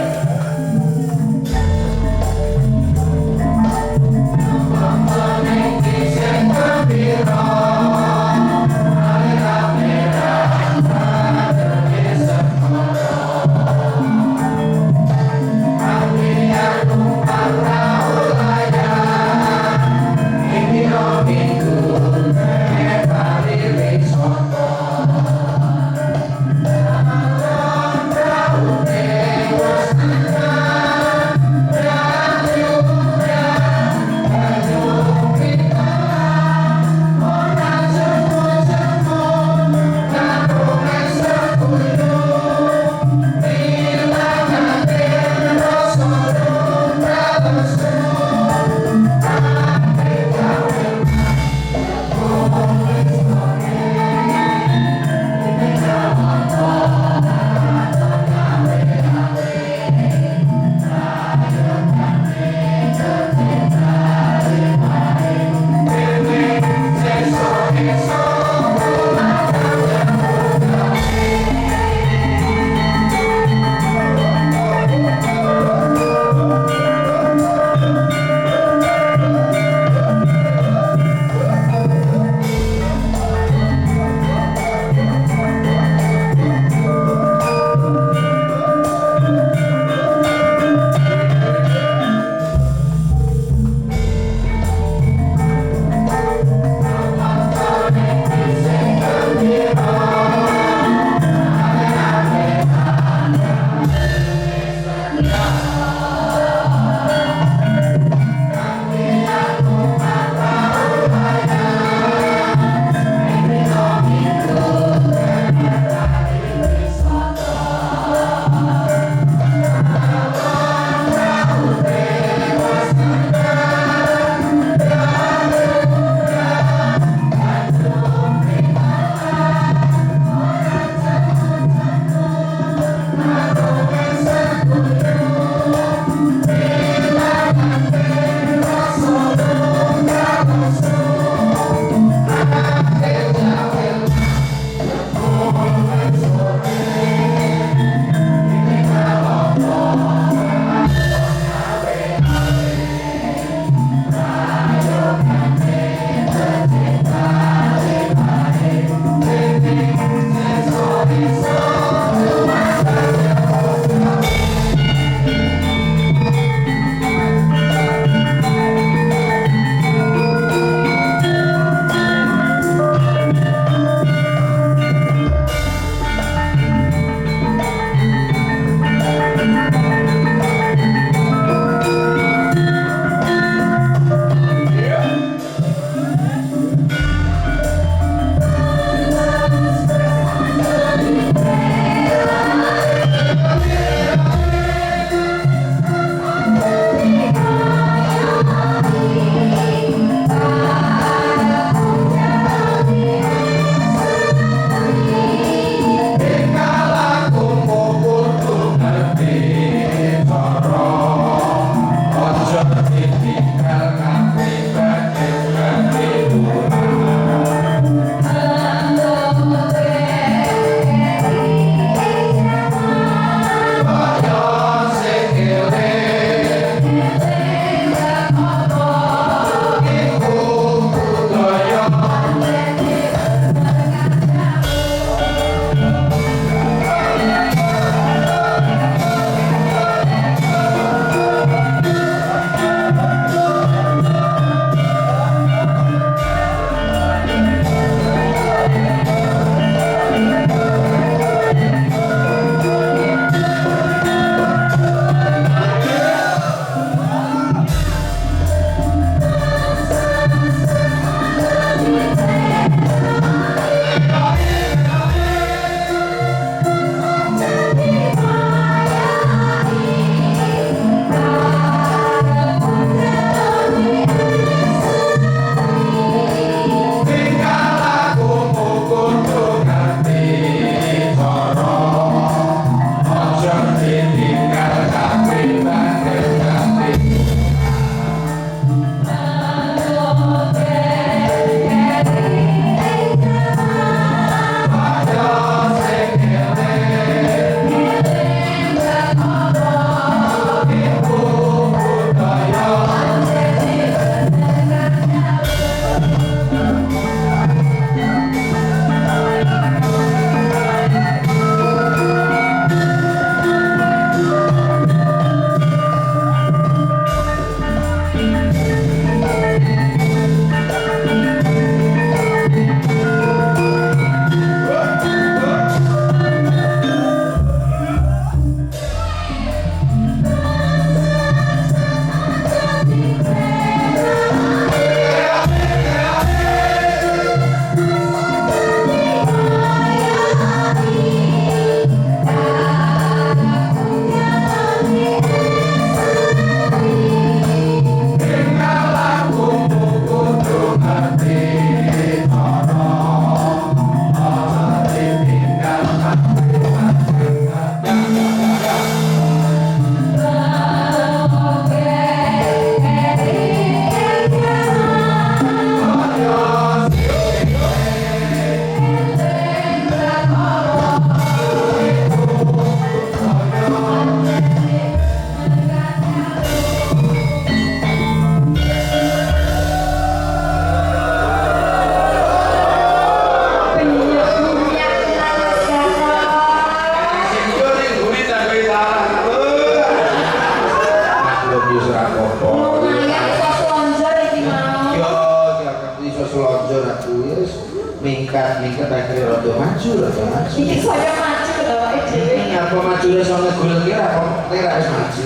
kok maju wis ngegul kira kok kira wis maju.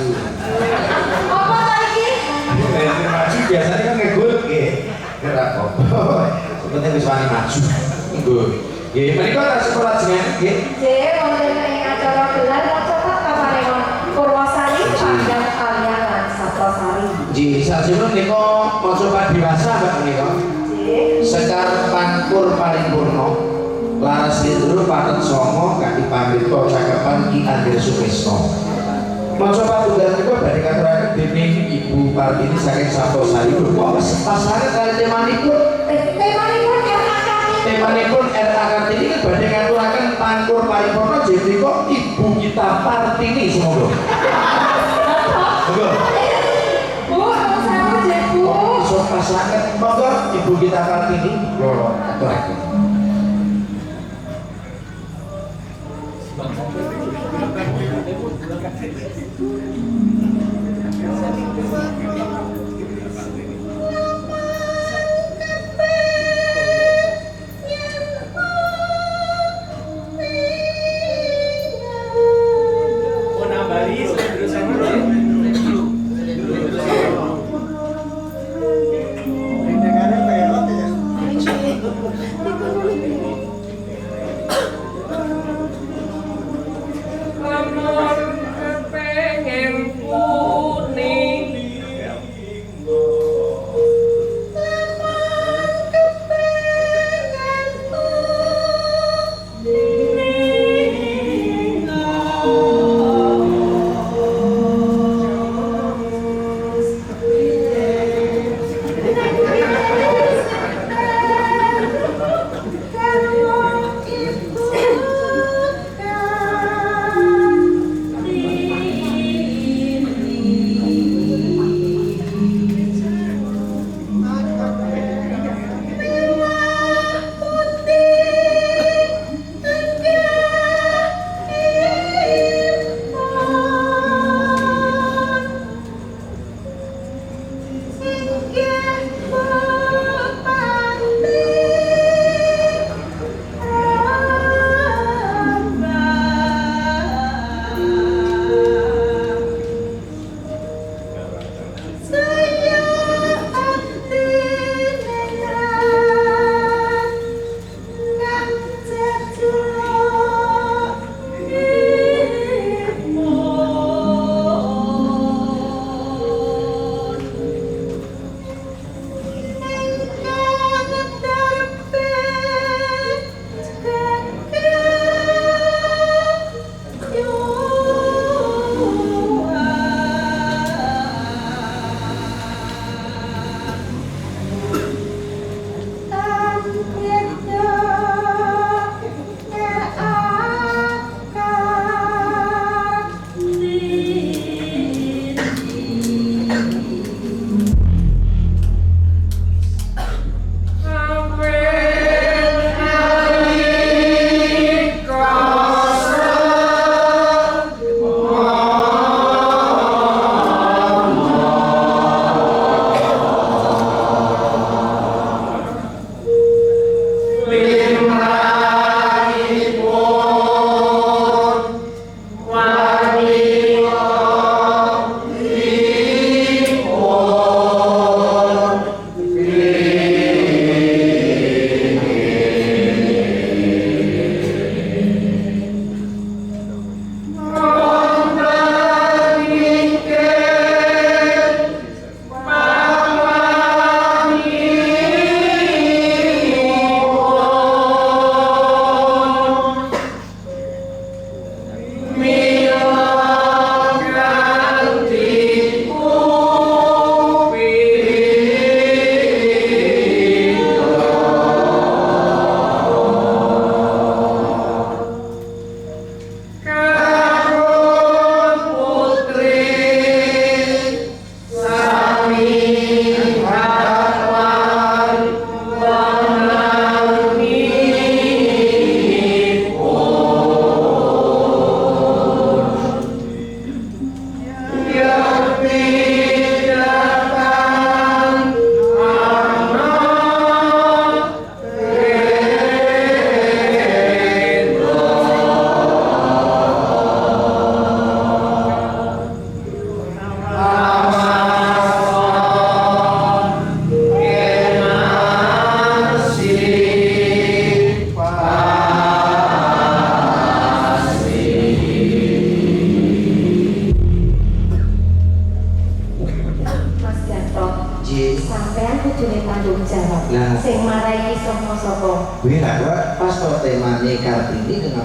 Apa lagi? Maju biasanya kan ngegul nggih. Kira kok. Seperti wis wani maju. Nggih. Nggih, menika tas sekolah jenengan nggih. Nggih, wonten ing acara gelar macapat paparewan Purwasari Panggang Kalianan Saptosari. Nggih, sajroning menika maca dewasa Mbak menika. Nggih. Sekar pangkur paripurna. Laras Lindro Patet Songo kanthi pamirsa cakepan Ki Andre Sukesno. Maca patunggal menika badhe katuraken dening Ibu Partini saking Saptosari. Kok wis pasangan kali temanipun? Temanipun Temanipun RA Kartini kan badhe ngaturaken pangkur paripurna jeneng kok Ibu kita Partini semoga. Monggo. Bu, sama jek Bu. Kok iso pasangan monggo Ibu kita Partini kula aturaken. Lamun kepengin puni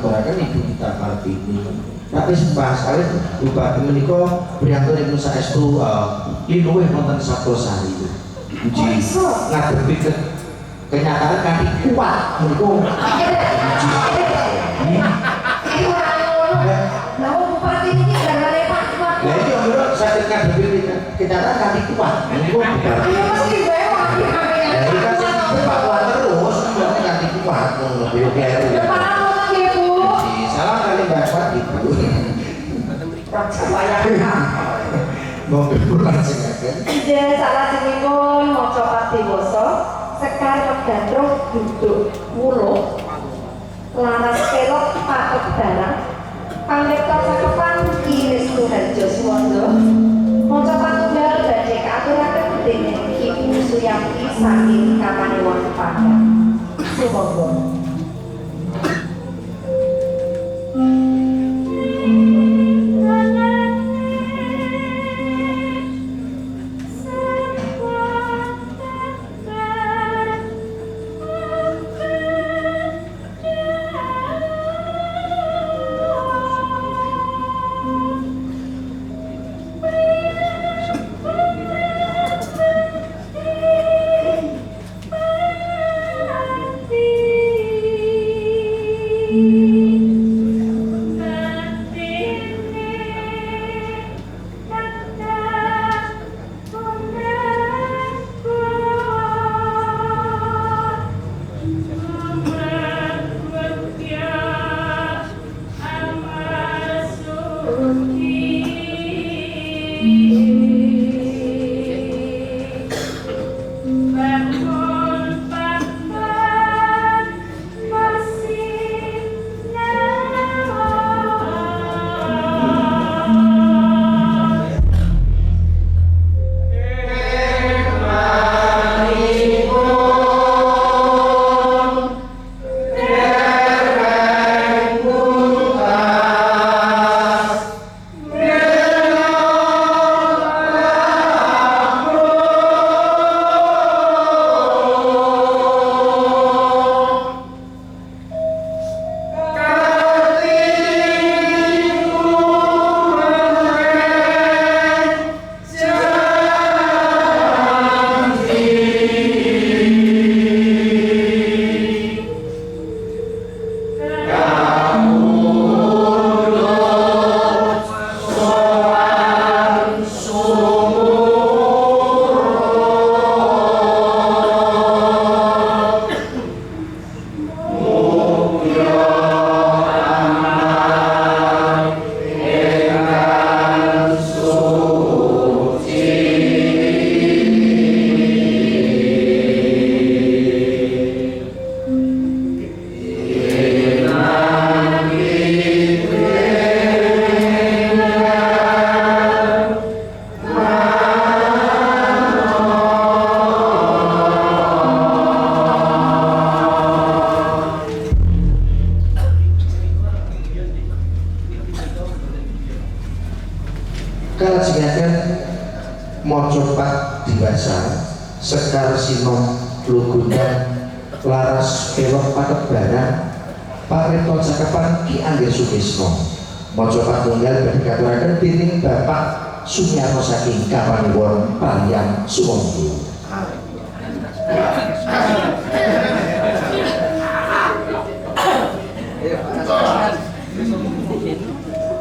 ngaturaken Ibu Gita Kartini. Tapi pas kali Bupati menika priyantun ing saestu linuwih wonten Sabtosari. Uji ngadepi kenyataan kanthi kuat mengko. Lah bupati ini gara-gara Pak kuat. Lah iki menurut sakit ngadepi kenyataan kanthi kuat. Mengko bupati. Mesti bae wae Ya iki kan Pak kuat terus berarti kanthi kuat ngono yo kleru. Salam kali Mbak Fat Ibu. Monggo lajengaken. Ije salajengipun maca Padiwasa Sekar Megandruh duduk wuluh laras kelok paket barang pamripta cakepan Ki Suharjo Suwondo maca patunggal badhe kaaturaken déning Ibu Suyanti saking Kapanewon Padang. Sumangga. Kalajengaken maca Pak Diwasa Sekar Sinom Lugundan laras pelok pakebaran paripta cakepan Ki Angger Sumisno maca patunggal badhe katuraken dening Bapak Sunyarno saking Kapanewon Palian Sumangga.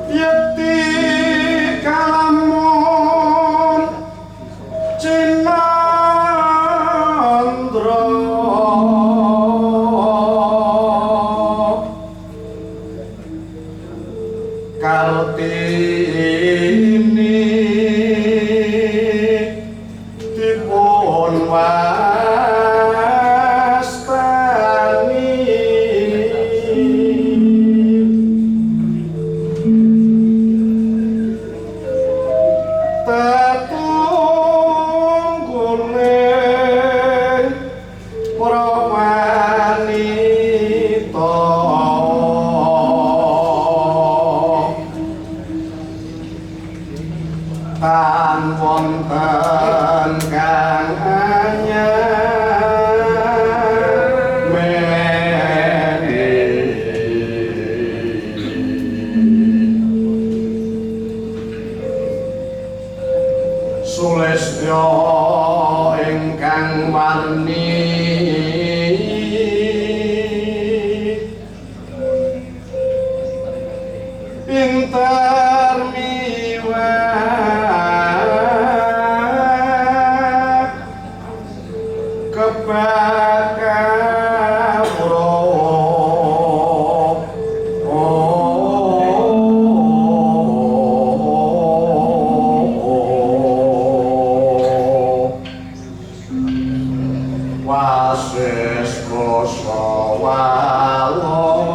Yekti kalamun Cinandra Kartini dipun wastani pinter miwah wasis koso walondo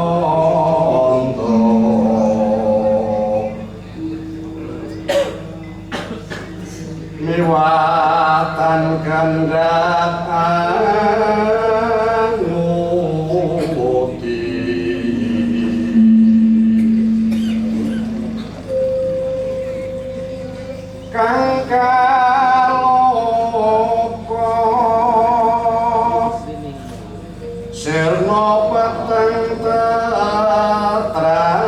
miwatan kandak anguti kang kaloka sirna peteng tetrawangan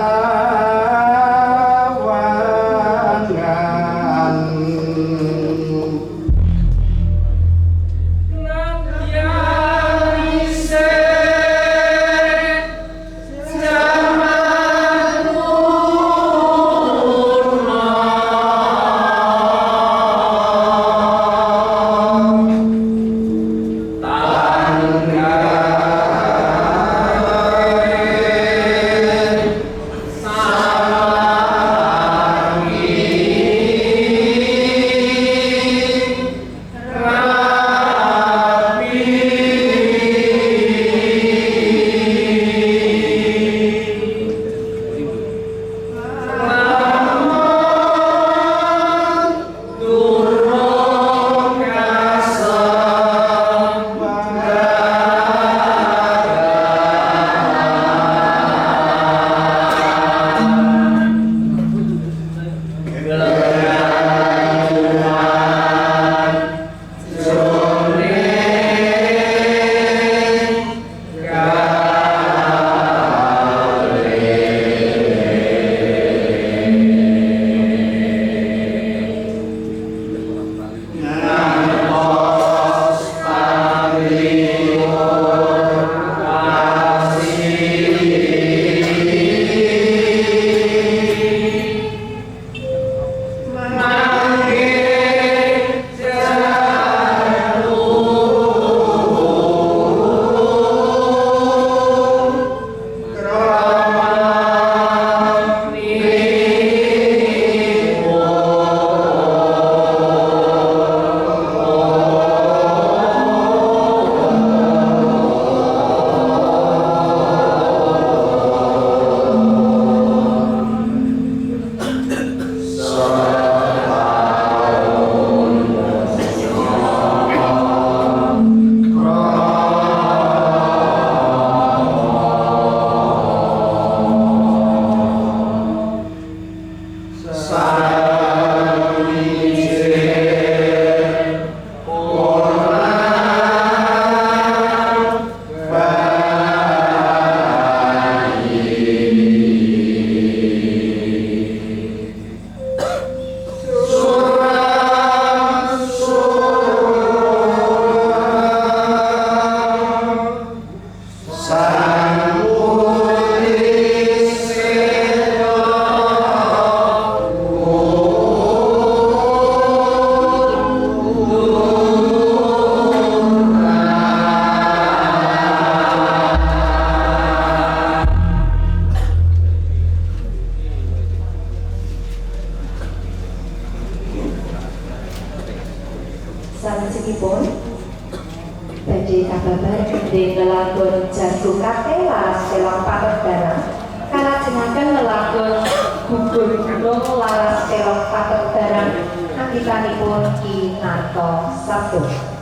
Salajengipun badhe kababar gendeng lelagon jago kate laras kelong patedana kalajengaken lelagon gugur gunung laras kelong patedana anggitanipun Ki Narto Sabdo.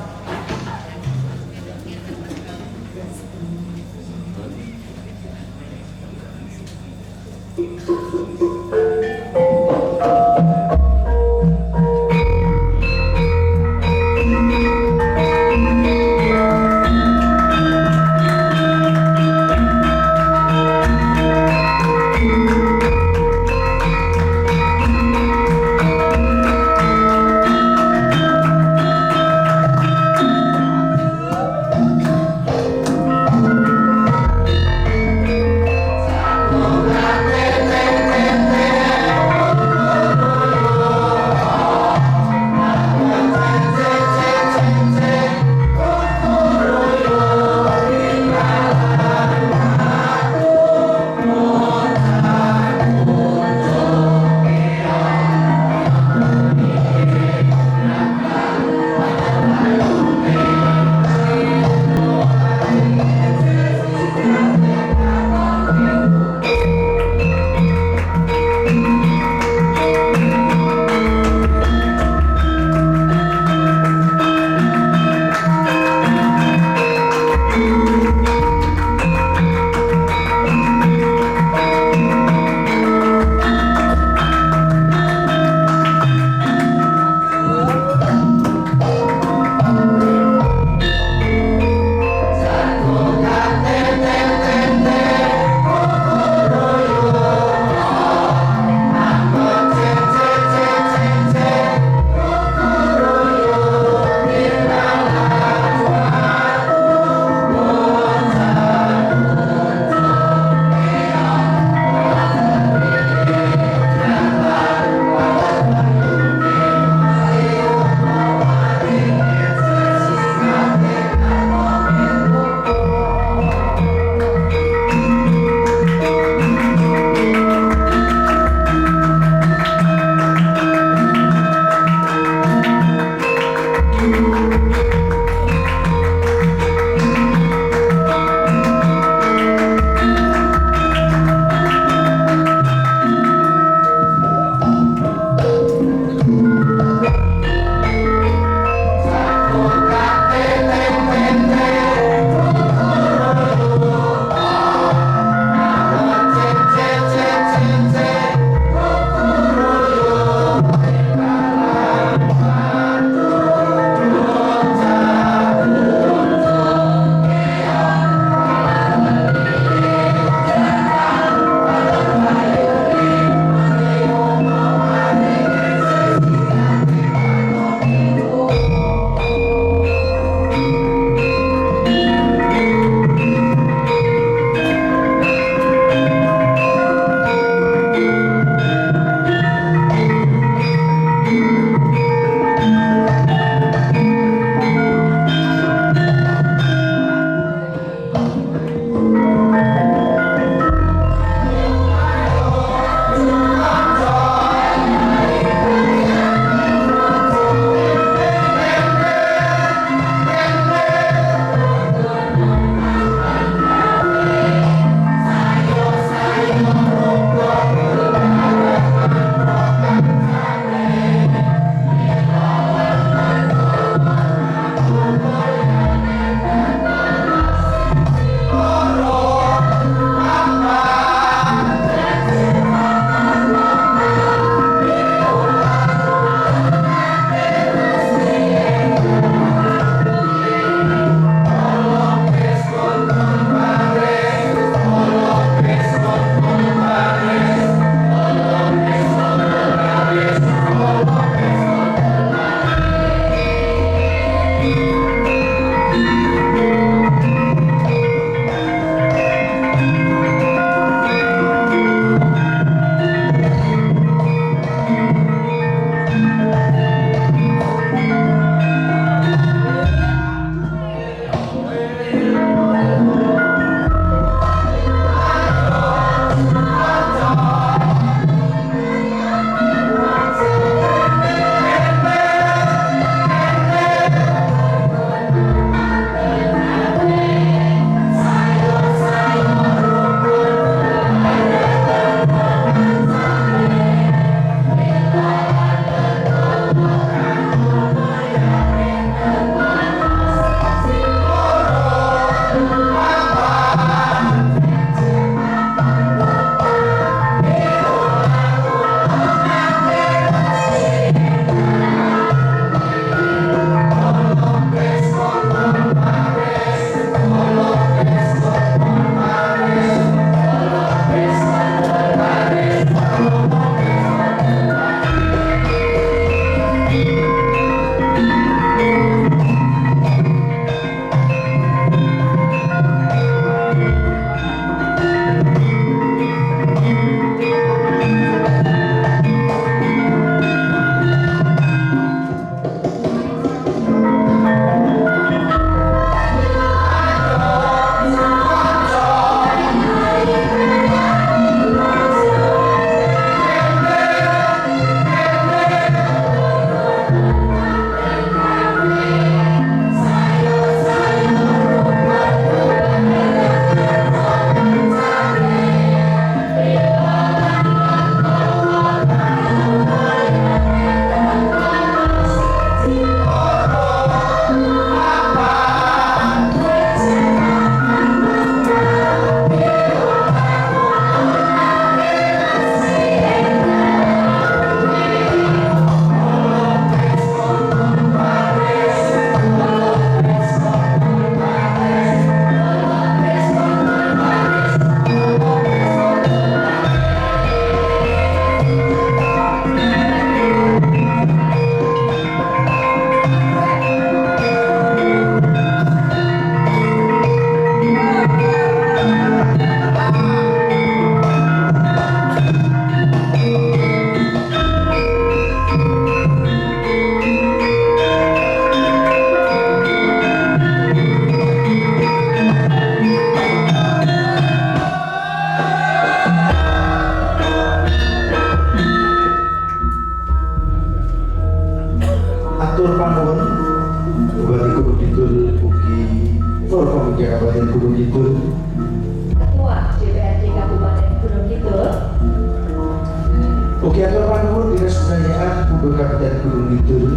Ugi atur panuwun Dinas Kebudayaan Punduk Kabupaten Gunung Kidul,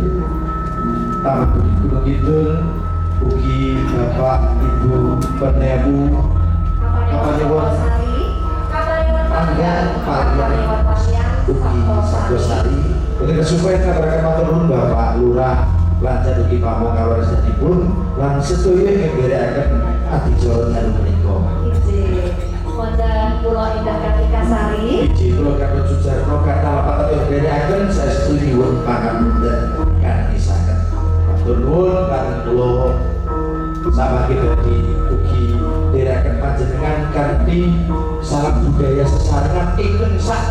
Taman Budi Gunung Kidul, ugi Bapak Ibu Penebu Kapanewon Panggan ugi Sagosari. Ugi kesupen ngaturaken matur nuwun Bapak Lurah lan ugi pamong kawarsanipun lan sedaya ingkang nderekaken adicara dalu menika. Wonten Pulau Indah Kartika Sari. Iji Pulau Gatot Sujarno kata lapatan yang nderekaken saestu nyuwun pangapunten kanisaken. Matur nuwun kaliyan kula samangke dadi ugi nderekaken panjenengan kanthi salam budaya sesarengan ingkang sak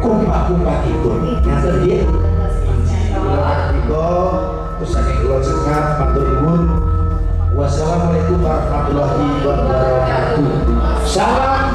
kumpak-kumpakipun. Ngaten nggih. Terus saking kula cekap matur nuwun. Wassalamualaikum warahmatullahi wabarakatuh. Salam